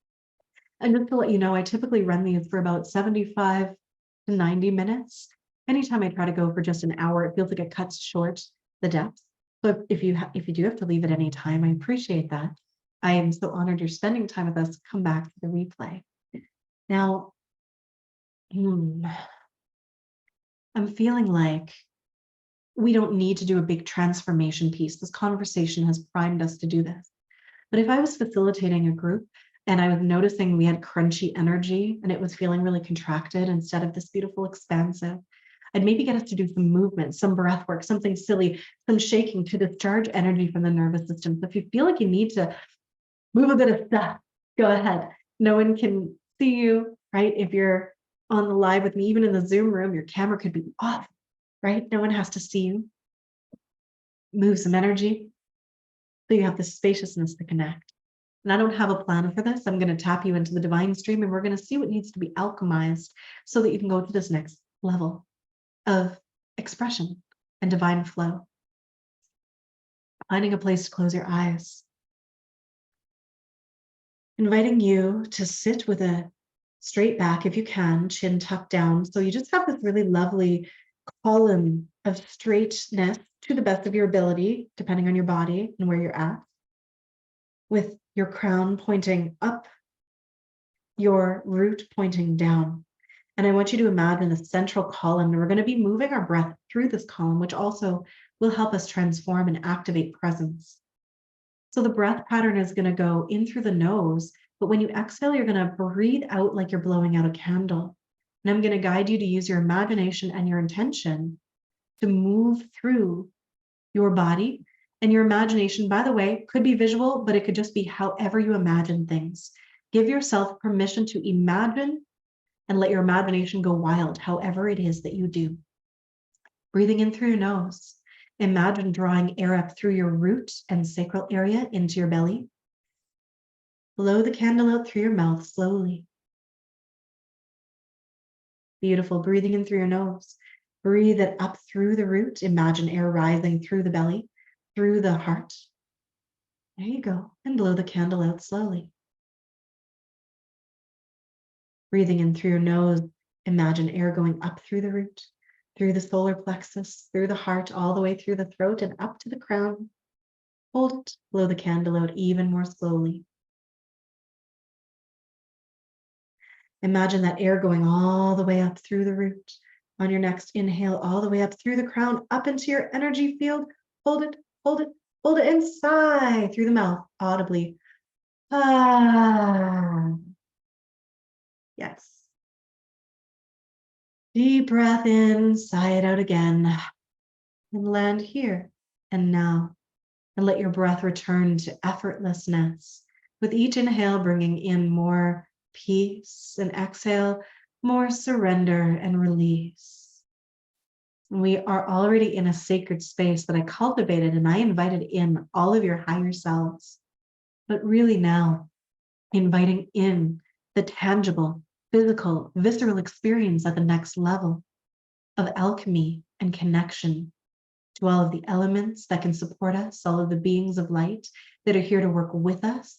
And just to let you know, I typically run these for about 75 to 90 minutes. Anytime I try to go for just an hour, it feels like it cuts short the depth. So if you do have to leave at any time, I appreciate that. I am so honored you're spending time with us. Come back to the replay. Now, I'm feeling like we don't need to do a big transformation piece. This conversation has primed us to do this. But if I was facilitating a group and I was noticing we had crunchy energy and it was feeling really contracted instead of this beautiful expansive, I'd maybe get us to do some movement, some breath work, something silly, some shaking to discharge energy from the nervous system. So if you feel like you need to move a bit of stuff, go ahead. No one can see you, right? If you're on the live with me, even in the Zoom room, your camera could be off, right? No one has to see you. Move some energy so you have the spaciousness to connect. And I don't have a plan for this. I'm going to tap you into the divine stream and we're going to see what needs to be alchemized so that you can go to this next level of expression and divine flow. Finding a place to close your eyes. Inviting you to sit with a straight back if you can, chin tucked down. So you just have this really lovely column of straightness to the best of your ability, depending on your body and where you're at, with your crown pointing up your root pointing down. And I want you to imagine a central column. And we're going to be moving our breath through this column, which also will help us transform and activate presence. So the breath pattern is going to go in through the nose, but when you exhale, you're going to breathe out like you're blowing out a candle. And I'm going to guide you to use your imagination and your intention to move through your body. And your imagination, by the way, could be visual, but it could just be however you imagine things. Give yourself permission to imagine and let your imagination go wild, however it is that you do. Breathing in through your nose. Imagine drawing air up through your root and sacral area into your belly. Blow the candle out through your mouth slowly. Beautiful. Breathing in through your nose. Breathe it up through the root. Imagine air rising through the belly, through the heart. There you go. And blow the candle out slowly. Breathing in through your nose. Imagine air going up through the root, through the solar plexus, through the heart, all the way through the throat and up to the crown. Hold it. Blow the candle out even more slowly. Imagine that air going all the way up through the root. On your next inhale, all the way up through the crown, up into your energy field. Hold it, hold it, hold it, and sigh through the mouth audibly. Ah. Yes. Deep breath in, sigh it out again, and land here and now. And let your breath return to effortlessness. With each inhale, bringing in more peace, and exhale, more surrender and release. We are already in a sacred space that I cultivated and I invited in all of your higher selves. But really now, inviting in the tangible, physical, visceral experience at the next level of alchemy and connection to all of the elements that can support us, all of the beings of light that are here to work with us.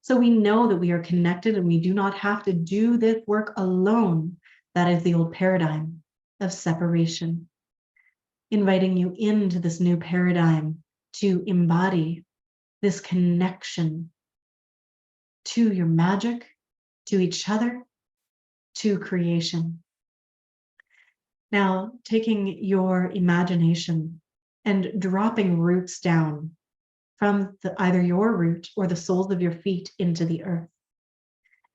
So we know that we are connected and we do not have to do this work alone. That is the old paradigm of separation. Inviting you into this new paradigm to embody this connection to your magic, to each other, to creation. Now, taking your imagination and dropping roots down from either your root or the soles of your feet into the earth.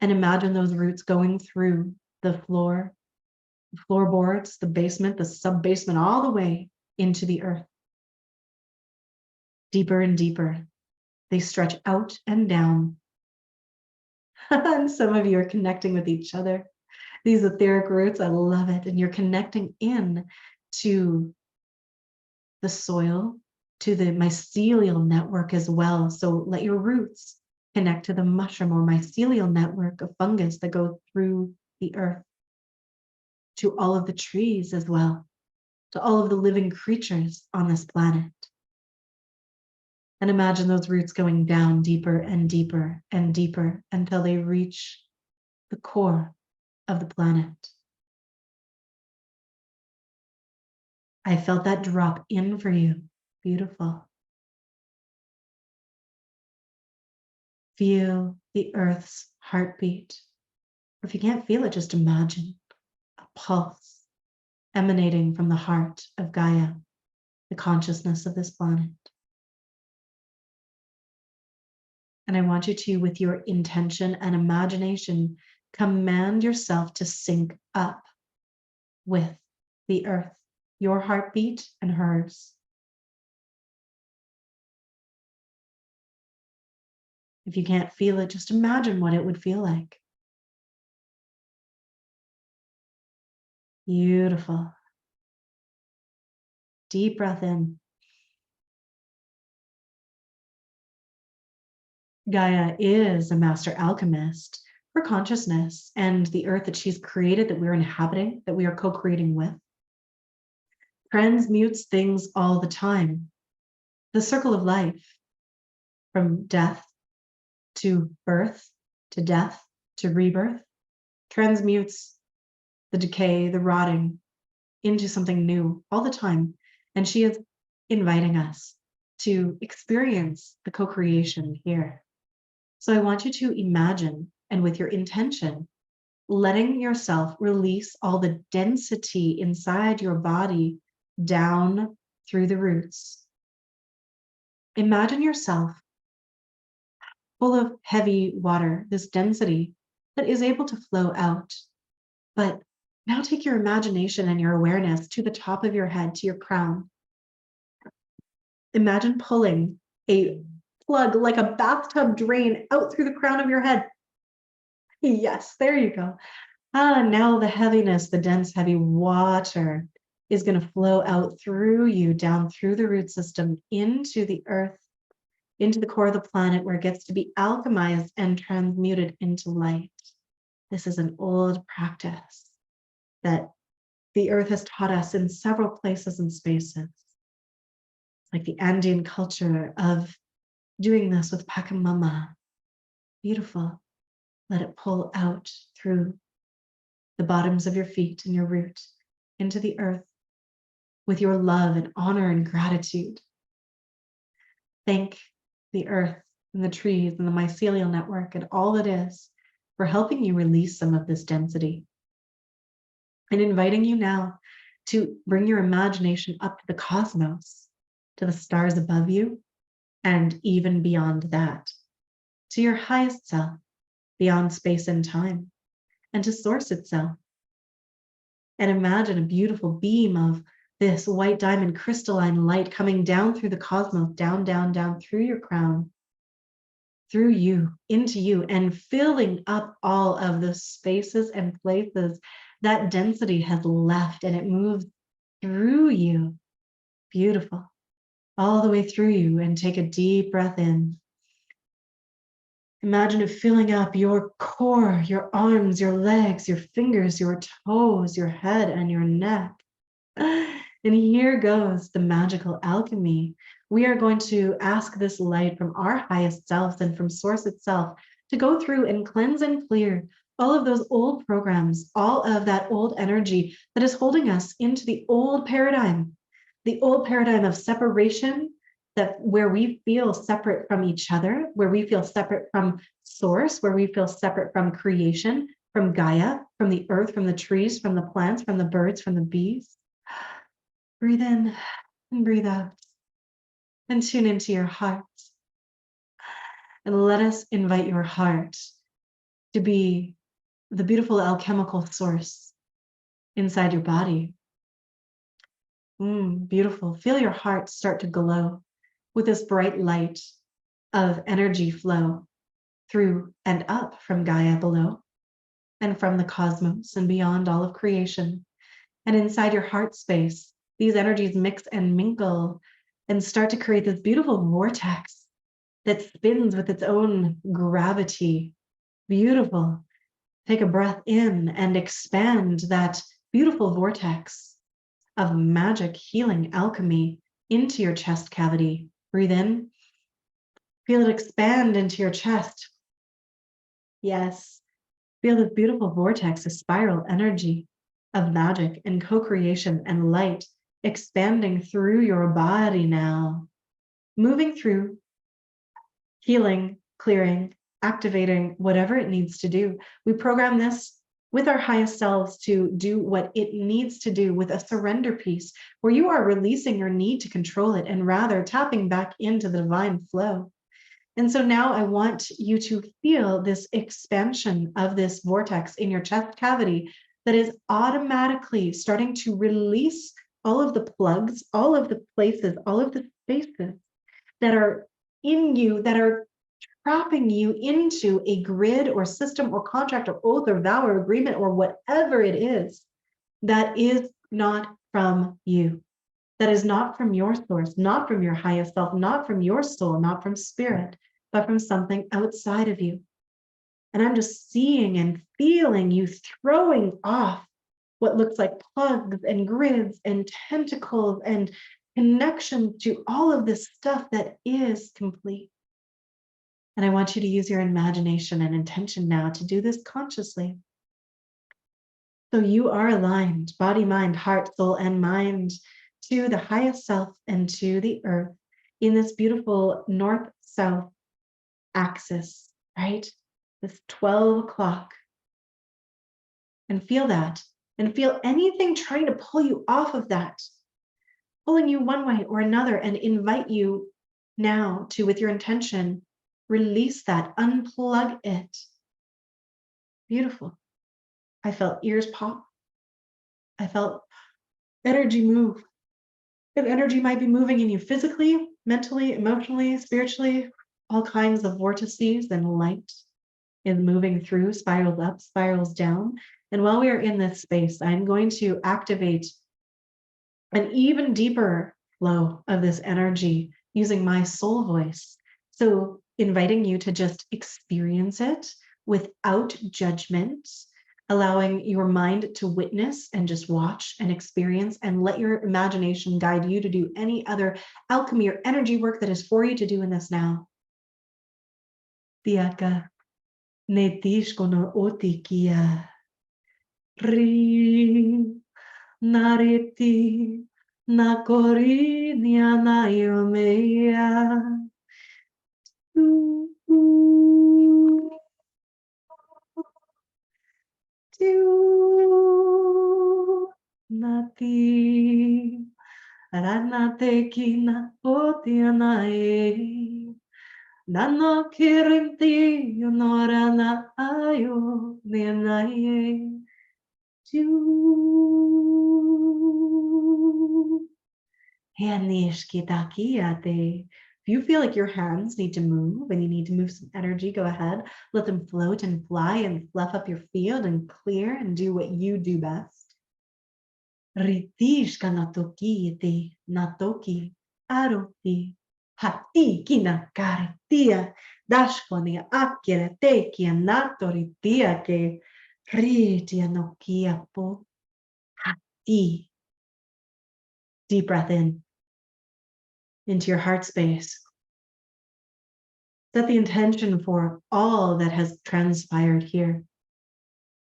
And imagine those roots going through the floorboards, the basement, the sub-basement, all the way into the earth. Deeper and deeper. They stretch out and down. And some of you are connecting with each other. These etheric roots, I love it. And you're connecting in to the soil, to the mycelial network as well. So let your roots connect to the mushroom or mycelial network of fungus that go through the earth, to all of the trees as well, to all of the living creatures on this planet. And imagine those roots going down deeper and deeper and deeper until they reach the core of the planet. I felt that drop in for you. Beautiful. Feel the earth's heartbeat. Or if you can't feel it, just imagine a pulse emanating from the heart of Gaia, the consciousness of this planet. And I want you to, with your intention and imagination, command yourself to sync up with the earth, your heartbeat and hers. If you can't feel it, just imagine what it would feel like. Beautiful. Deep breath in. Gaia is a master alchemist for consciousness and the earth that she's created, that we're inhabiting, that we are co-creating with. Transmutes things all the time. The circle of life, from death to birth, to death, to rebirth, transmutes the decay, the rotting into something new all the time. And she is inviting us to experience the co-creation here. So I want you to imagine and with your intention, letting yourself release all the density inside your body down through the roots. Imagine yourself full of heavy water, this density that is able to flow out. But now take your imagination and your awareness to the top of your head, to your crown. Imagine pulling a plug like a bathtub drain out through the crown of your head. Yes, there you go. Now the heaviness, the dense, heavy water is going to flow out through you, down through the root system, into the earth, into the core of the planet, where it gets to be alchemized and transmuted into light. This is an old practice that the earth has taught us in several places and spaces. Like the Andean culture of doing this with Pachamama. Beautiful. Let it pull out through the bottoms of your feet and your root into the earth with your love and honor and gratitude. Thank the earth and the trees and the mycelial network and all it is for helping you release some of this density. And inviting you now to bring your imagination up to the cosmos, to the stars above you, and even beyond that, to your highest self, beyond space and time, and to source itself. And imagine a beautiful beam of this white diamond crystalline light coming down through the cosmos, down, down, down through your crown, through you, into you, and filling up all of the spaces and places that density has left, and it moves through you. Beautiful. All the way through you, and take a deep breath in. Imagine it filling up your core, your arms, your legs, your fingers, your toes, your head, and your neck. And here goes the magical alchemy. We are going to ask this light from our highest selves and from source itself to go through and cleanse and clear all of those old programs, all of that old energy that is holding us into the old paradigm of separation, that where we feel separate from each other, where we feel separate from source, where we feel separate from creation, from Gaia, from the earth, from the trees, from the plants, from the birds, from the bees. Breathe in and breathe out and tune into your heart. And let us invite your heart to be the beautiful alchemical source inside your body. Beautiful. Feel your heart start to glow with this bright light of energy flow through and up from Gaia below and from the cosmos and beyond all of creation. And inside your heart space, these energies mix and mingle and start to create this beautiful vortex that spins with its own gravity. Beautiful. Take a breath in and expand that beautiful vortex of magic, healing, alchemy into your chest cavity. Breathe in. Feel it expand into your chest. Yes. Feel this beautiful vortex, a spiral energy of magic and co-creation and light expanding through your body now. Moving through, healing, clearing, activating whatever it needs to do. We program this with our highest selves to do what it needs to do with a surrender piece where you are releasing your need to control it and rather tapping back into the divine flow. And so now I want you to feel this expansion of this vortex in your chest cavity that is automatically starting to release all of the plugs, all of the places, all of the spaces that are in you, that are trapping you into a grid or system or contract or oath or vow or agreement or whatever it is that is not from you, that is not from your source, not from your highest self, not from your soul, not from spirit, but from something outside of you. And I'm just seeing and feeling you throwing off what looks like plugs and grids and tentacles and connections to all of this stuff that is complete. And I want you to use your imagination and intention now to do this consciously. So you are aligned, body, mind, heart, soul, and mind, to the highest self and to the earth in this beautiful north-south axis, right? this 12 o'clock, and feel that, and feel anything trying to pull you off of that, pulling you one way or another, and invite you now to, with your intention, release that, unplug it. Beautiful. I felt ears pop. I felt energy move. If energy might be moving in you physically, mentally, emotionally, spiritually, all kinds of vortices and light is moving through, spirals up, spirals down. And while we are in this space, I'm going to activate an even deeper flow of this energy using my soul voice. So inviting you to just experience it without judgment, allowing your mind to witness and just watch and experience, and let your imagination guide you to do any other alchemy or energy work that is for you to do in this now. Tiaka netish kono otikia ri nariti nakori niana yomeya nati ranate kina otianae nano kirinti yonorana ayo nenaye if you feel like your hands need to move and you need to move some energy, go ahead. Let them float and fly and fluff up your field and clear and do what you do best. Ritishka natoki te natoki aroti hati kina karitia dashkonia akire te kia natoritia ke ritia nokia po hati. Deep breath in into your heart space. Set the intention for all that has transpired here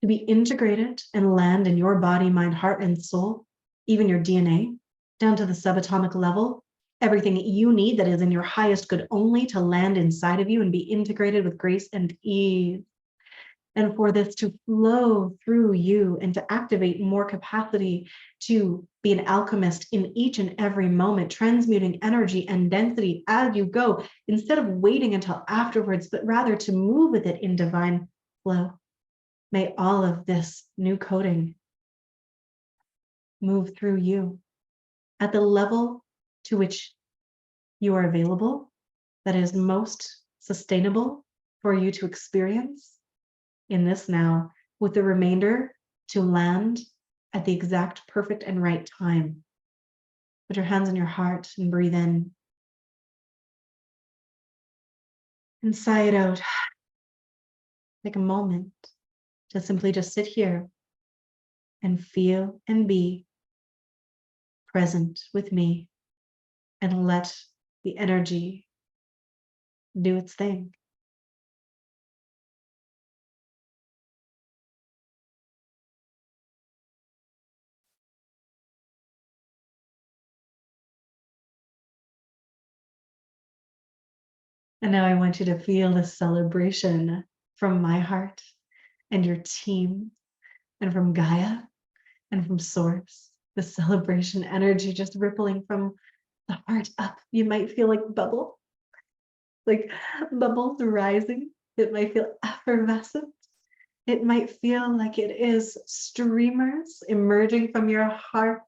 to be integrated and land in your body, mind, heart, and soul, even your DNA, down to the subatomic level, everything you need that is in your highest good only to land inside of you and be integrated with grace and ease. And for this to flow through you and to activate more capacity to be an alchemist in each and every moment, transmuting energy and density as you go, instead of waiting until afterwards, but rather to move with it in divine flow. May all of this new coding move through you at the level to which you are available, that is most sustainable for you to experience in this now, with the remainder to land at the exact perfect and right time. Put your hands on your heart and breathe in. And sigh it out. Take a moment to simply just sit here and feel and be present with me and let the energy do its thing. And now I want you to feel the celebration from my heart and your team and from Gaia and from Source. The celebration energy just rippling from the heart up. You might feel like bubbles rising. It might feel effervescent. It might feel like it is streamers emerging from your heart,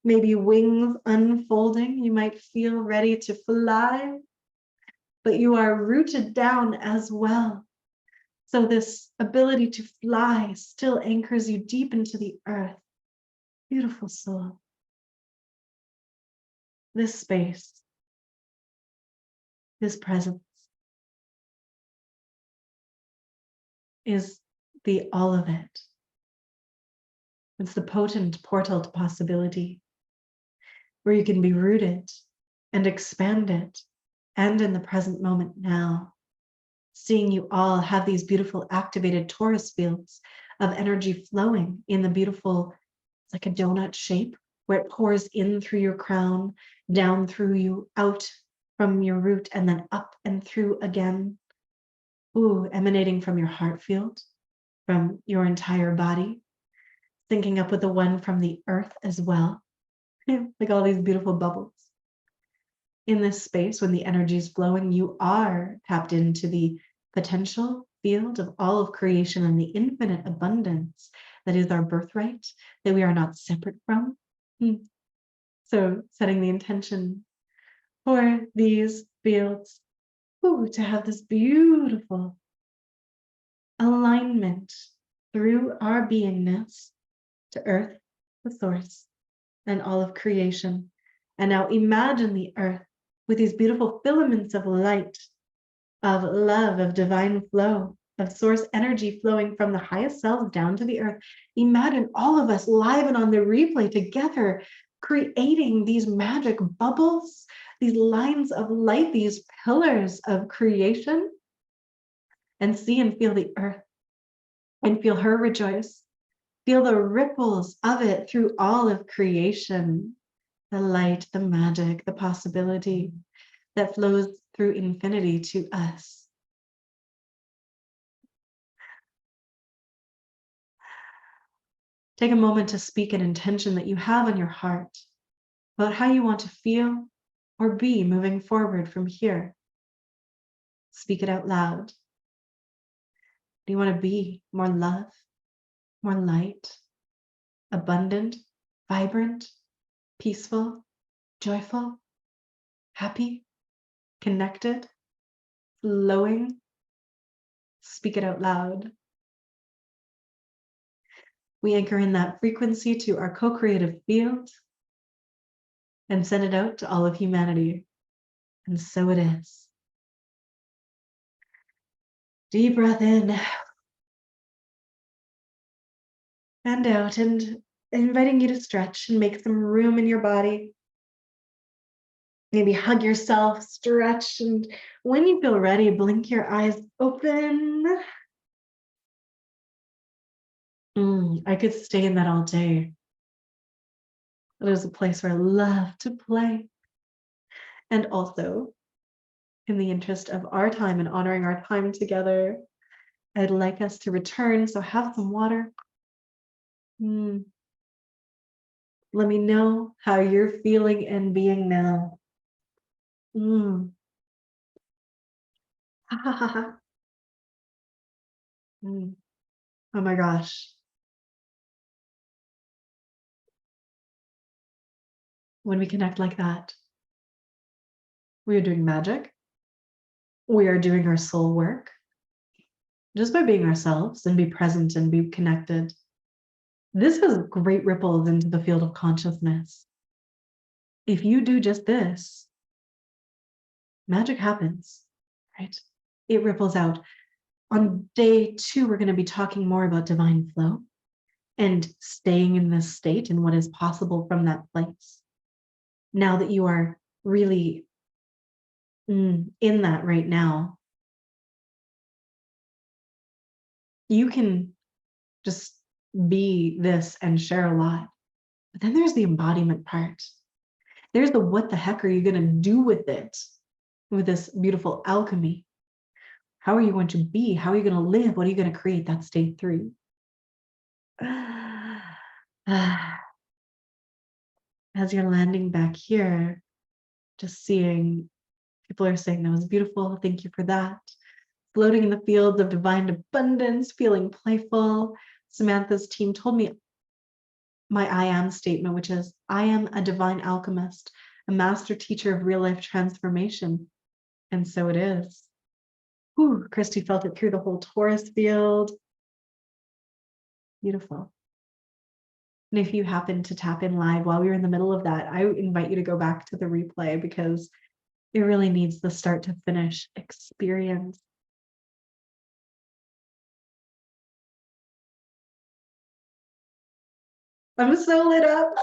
maybe wings unfolding. You might feel ready to fly, but you are rooted down as well. So this ability to fly still anchors you deep into the earth. Beautiful soul. This space, this presence is the all of it. It's the potent portal to possibility, where you can be rooted and expanded and in the present moment now, seeing you all have these beautiful activated torus fields of energy flowing in the beautiful, it's like a donut shape, where it pours in through your crown, down through you, out from your root, and then up and through again. Ooh, emanating from your heart field, from your entire body, syncing up with the one from the earth as well. Like all these beautiful bubbles. In this space, when the energy is flowing, you are tapped into the potential field of all of creation and the infinite abundance that is our birthright, that we are not separate from. So setting the intention for these fields to have this beautiful alignment through our beingness to earth, the source, and all of creation. And now imagine the earth with these beautiful filaments of light, of love, of divine flow, of source energy flowing from the highest selves down to the earth. Imagine all of us live and on the replay together, creating these magic bubbles, these lines of light, these pillars of creation, and see and feel the earth and feel her rejoice. Feel the ripples of it through all of creation, the light, the magic, the possibility that flows through infinity to us. Take a moment to speak an intention that you have on your heart about how you want to feel or be moving forward from here. Speak it out loud. Do you want to be more love, more light, abundant, vibrant, peaceful, joyful, happy, connected, flowing? Speak it out loud. We anchor in that frequency to our co-creative field and send it out to all of humanity. And so it is. Deep breath in and out, and inviting you to stretch and make some room in your body. Maybe hug yourself, stretch, and when you feel ready, blink your eyes open. I could stay in that all day. It is a place where I love to play. And also, in the interest of our time and honoring our time together, I'd like us to return, so have some water. Let me know how you're feeling and being now. Oh my gosh. When we connect like that, we are doing magic. We are doing our soul work just by being ourselves and be present and be connected. This has great ripples into the field of consciousness. If you do just this, magic happens, right? It ripples out. On day 2, we're going to be talking more about divine flow and staying in this state and what is possible from that place. Now that you are really in that right now, you can just be this and share a lot. But then there's the embodiment part. There's the what the heck are you going to do with it, with this beautiful alchemy? How are you going to be? How are you going to live? What are you going to create? That's day 3. As you're landing back here, just seeing people are saying that was beautiful. Thank you for that. Floating in the fields of divine abundance, feeling playful. Samantha's team told me my I am statement, which is, I am a divine alchemist, a master teacher of real life transformation. And so it is. Christy felt it through the whole Taurus field. Beautiful. And if you happen to tap in live while we were in the middle of that, I invite you to go back to the replay because it really needs the start to finish experience. I'm so lit up.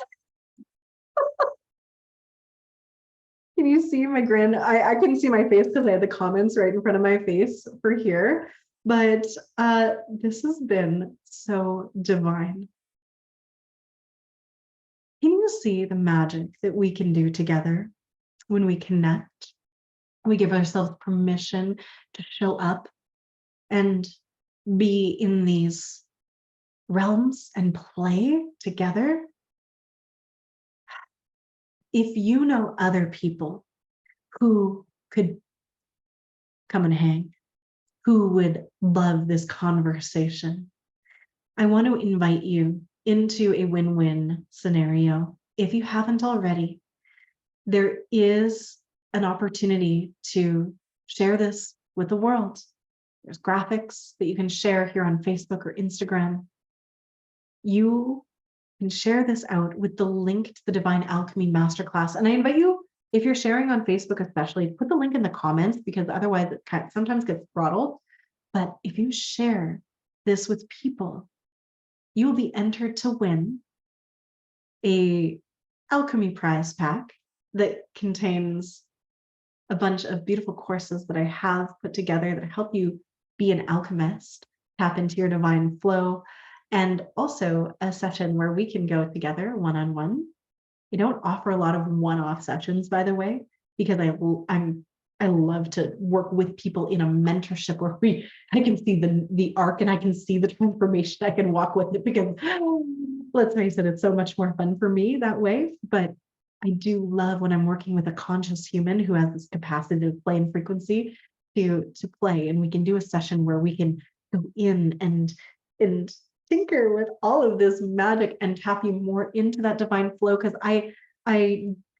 Can you see my grin? I couldn't see my face because I had the comments right in front of my face for here. But this has been so divine. Can you see the magic that we can do together when we connect? We give ourselves permission to show up and be in these realms and play together. If you know other people who could come and hang, who would love this conversation, I want to invite you into a win-win scenario. If you haven't already, there is an opportunity to share this with the world. There's graphics that you can share here on Facebook or Instagram. You can share this out with the link to the Divine Alchemy Masterclass. And I invite you, if you're sharing on Facebook especially, put the link in the comments, because otherwise it sometimes gets throttled. But if you share this with people, you will be entered to win a Alchemy prize pack that contains a bunch of beautiful courses that I have put together that help you be an alchemist, tap into your divine flow, and also a session where we can go together one-on-one. I don't offer a lot of one-off sessions, by the way, because I love to work with people in a mentorship where I can see the arc and I can see the transformation. I can walk with it, because let's face it, it's so much more fun for me that way. But I do love when I'm working with a conscious human who has this capacity to play in frequency to play, and we can do a session where we can go in and tinker with all of this magic and tap you more into that divine flow. Because I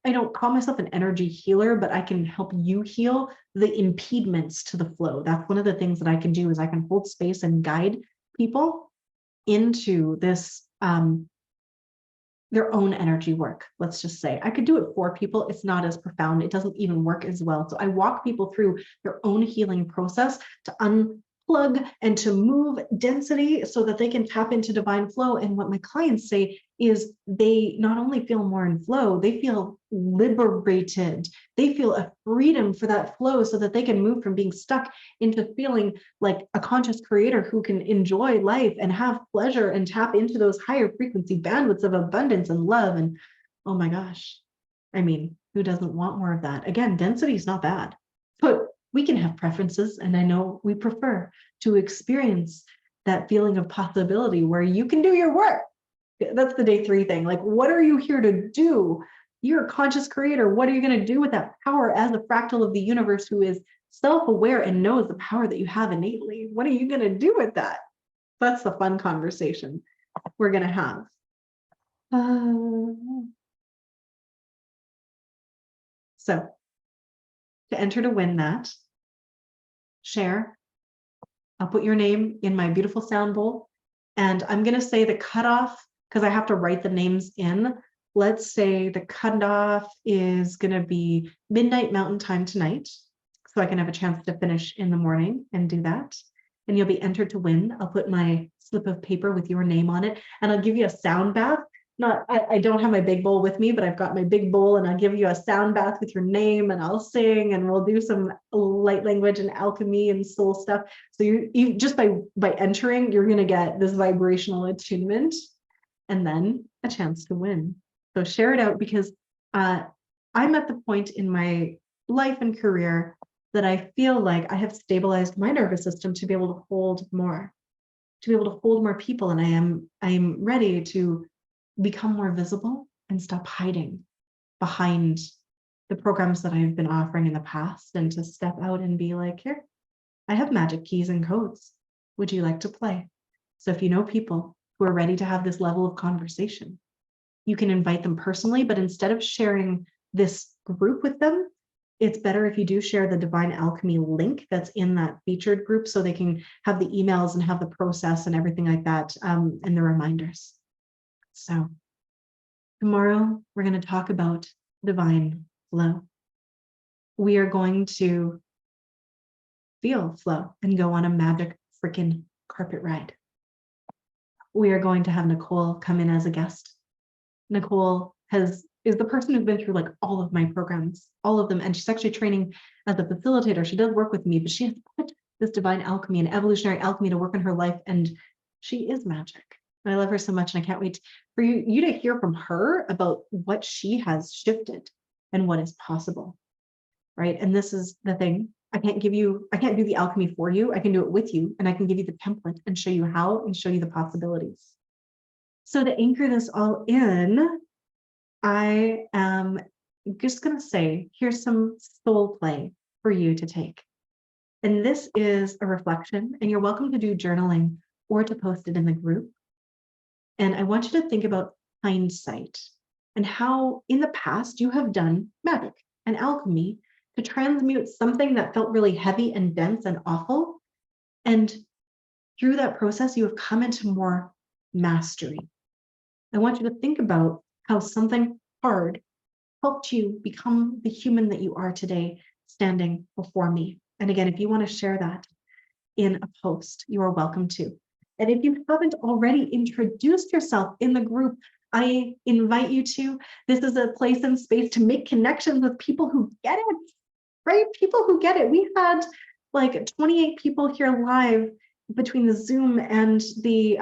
don't call myself an energy healer, but I can help you heal the impediments to the flow. That's one of the things that I can do, is I can hold space and guide people into this their own energy work. Let's just say I could do it for people. It's not as profound. It doesn't even work as well. So I walk people through their own healing process to unplug and to move density so that they can tap into divine flow. And what my clients say is they not only feel more in flow, they feel liberated. They feel a freedom for that flow so that they can move from being stuck into feeling like a conscious creator who can enjoy life and have pleasure and tap into those higher frequency bandwidths of abundance and love. And oh my gosh, I mean, who doesn't want more of that? Again, density is not bad, but we can have preferences. And I know we prefer to experience that feeling of possibility where you can do your work. That's the day 3 thing. Like, what are you here to do? You're a conscious creator. What are you going to do with that power as a fractal of the universe who is self-aware and knows the power that you have innately? What are you going to do with that? That's the fun conversation we're going to have. So to enter to win that, share. I'll put your name in my beautiful sound bowl, and I'm going to say the cutoff, because I have to write the names in. Let's say the cutoff is going to be midnight Mountain Time tonight, so I can have a chance to finish in the morning and do that. And you'll be entered to win. I'll put my slip of paper with your name on it, and I'll give you a sound bath. I don't have my big bowl with me, but I've got my big bowl, and I'll give you a sound bath with your name, and I'll sing, and we'll do some light language and alchemy and soul stuff. So you just by entering, you're going to get this vibrational attunement and then a chance to win. So share it out, because I'm at the point in my life and career that I feel like I have stabilized my nervous system to be able to hold more, people, and I am ready to become more visible and stop hiding behind the programs that I've been offering in the past, and to step out and be like, here, I have magic keys and codes. Would you like to play? So if you know people who are ready to have this level of conversation, you can invite them personally, but instead of sharing this group with them, it's better if you do share the Divine Alchemy link that's in that featured group, so they can have the emails and have the process and everything like that, and the reminders. So tomorrow we're going to talk about divine flow. We are going to feel flow and go on a magic freaking carpet ride. We are going to have Nicole come in as a guest. Nicole is the person who's been through like all of my programs, all of them. And she's actually training as a facilitator. She does work with me, but she has put this divine alchemy and evolutionary alchemy to work in her life. And she is magic. I love her so much. And I can't wait for you to hear from her about what she has shifted and what is possible. Right. And this is the thing. I can't do the alchemy for you. I can do it with you, and I can give you the template and show you how and show you the possibilities. So to anchor this all in, I am just going to say, here's some soul play for you to take. And this is a reflection, and you're welcome to do journaling or to post it in the group. And I want you to think about hindsight and how in the past you have done magic and alchemy to transmute something that felt really heavy and dense and awful. And through that process, you have come into more mastery. I want you to think about how something hard helped you become the human that you are today, standing before me. And again, if you want to share that in a post, you are welcome to. And if you haven't already introduced yourself in the group, I invite you to. This is a place and space to make connections with people who get it, right? People who get it. We had like 28 people here live between the Zoom and the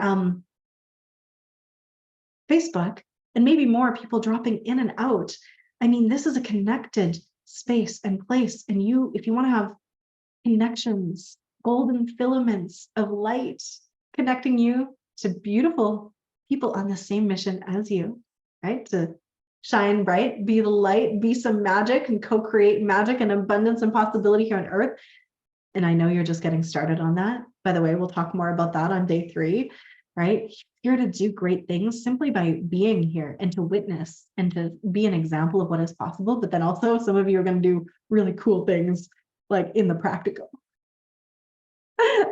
Facebook, and maybe more people dropping in and out. I mean, this is a connected space and place. And if you want to have connections, golden filaments of light connecting you to beautiful people on the same mission as you, right? To shine bright, be the light, be some magic, and co-create magic and abundance and possibility here on Earth. And I know you're just getting started on that. By the way, we'll talk more about that on day 3, right? Here to do great things simply by being here and to witness and to be an example of what is possible. But then also some of you are going to do really cool things like in the practical.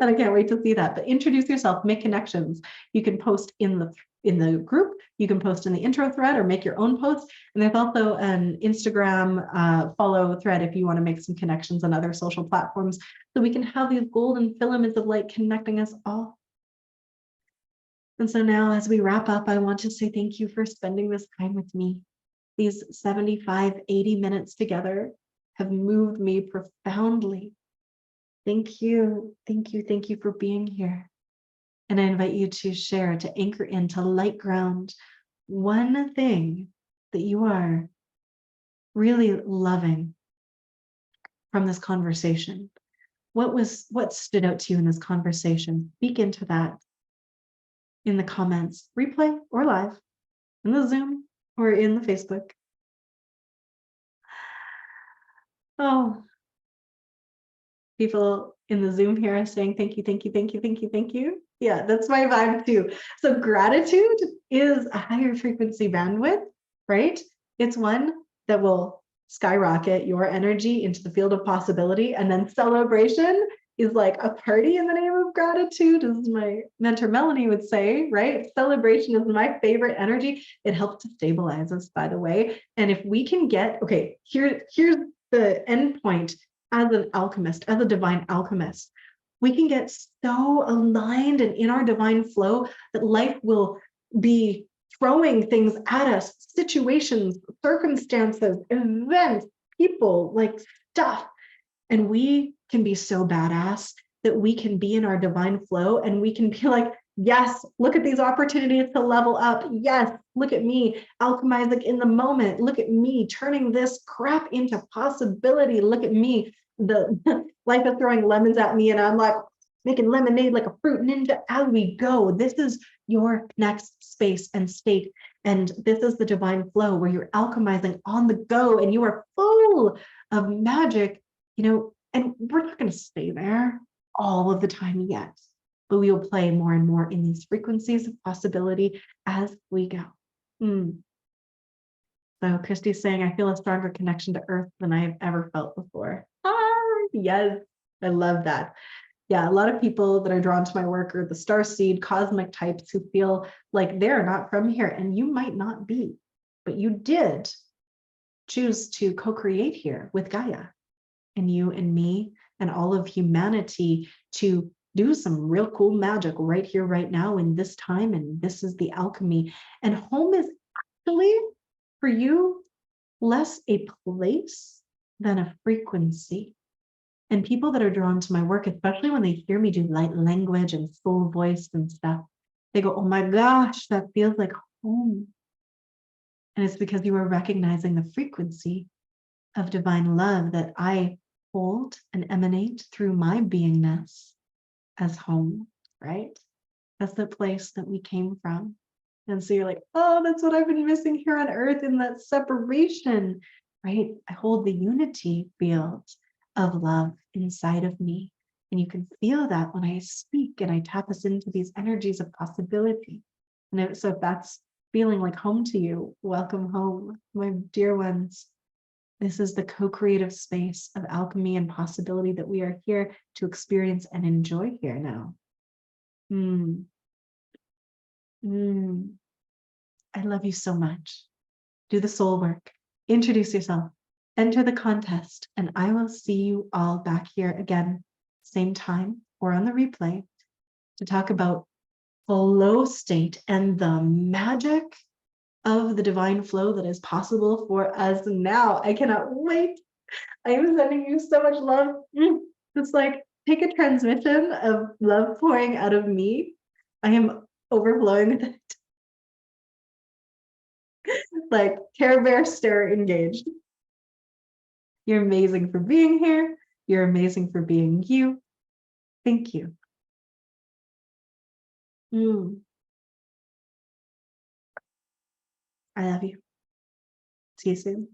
And I can't wait to see that. But introduce yourself, make connections. You can post in the group, you can post in the intro thread or make your own post. And there's also an Instagram follow thread if you want to make some connections on other social platforms, so we can have these golden filaments of light connecting us all. And so now as we wrap up, I want to say thank you for spending this time with me. These 75, 80 minutes together have moved me profoundly. Thank you, thank you, thank you for being here. And I invite you to share, to anchor into light ground, one thing that you are really loving from this conversation. What stood out to you in this conversation? Speak into that in the comments, replay or live, in the Zoom or in the Facebook. Oh, people in the Zoom here are saying thank you, thank you, thank you, thank you, thank you. Yeah, that's my vibe too. So gratitude is a higher frequency bandwidth, right? It's one that will skyrocket your energy into the field of possibility. And then celebration is like a party in the name of gratitude, as my mentor Melanie would say, right? Celebration is my favorite energy. It helps to stabilize us, by the way. And if we can get, okay, here's the end point. As an alchemist, as a divine alchemist, we can get so aligned and in our divine flow that life will be throwing things at us, situations, circumstances, events, people, like stuff. And we can be so badass that we can be in our divine flow and we can be like, yes, look at these opportunities to level up. Yes, look at me alchemizing in the moment. Look at me turning this crap into possibility. Look at me. The life is throwing lemons at me and I'm like making lemonade like a fruit ninja as we go. This is your next space and state. And this is the divine flow where you're alchemizing on the go and you are full of magic, and we're not going to stay there all of the time yet, but we will play more and more in these frequencies of possibility as we go. So Christy's saying, I feel a stronger connection to Earth than I have ever felt before. Yes, I love that. Yeah, a lot of people that are drawn to my work are the starseed cosmic types who feel like they're not from here, and you might not be, but you did choose to co-create here with Gaia and you and me and all of humanity to do some real cool magic right here, right now, in this time. And this is the alchemy. And home is actually, for you, less a place than a frequency. And people that are drawn to my work, especially when they hear me do light language and full voice and stuff, they go, oh my gosh, that feels like home. And it's because you are recognizing the frequency of divine love that I hold and emanate through my beingness as home, right? That's the place that we came from. And so you're like, oh, that's what I've been missing here on earth in that separation, right? I hold the unity field of love inside of me. And you can feel that when I speak and I tap us into these energies of possibility. And so if that's feeling like home to you, welcome home, my dear ones. This is the co-creative space of alchemy and possibility that we are here to experience and enjoy here now. Mm. Mm. I love you so much. Do the soul work. Introduce yourself. Enter the contest, and I will see you all back here again, same time or on the replay, to talk about flow state and the magic of the divine flow that is possible for us now. I cannot wait. I am sending you so much love. It's like, take a transmission of love pouring out of me. I am overflowing with it. Like Care Bear stare engaged. You're amazing for being here. You're amazing for being you. Thank you. I love you. See you soon.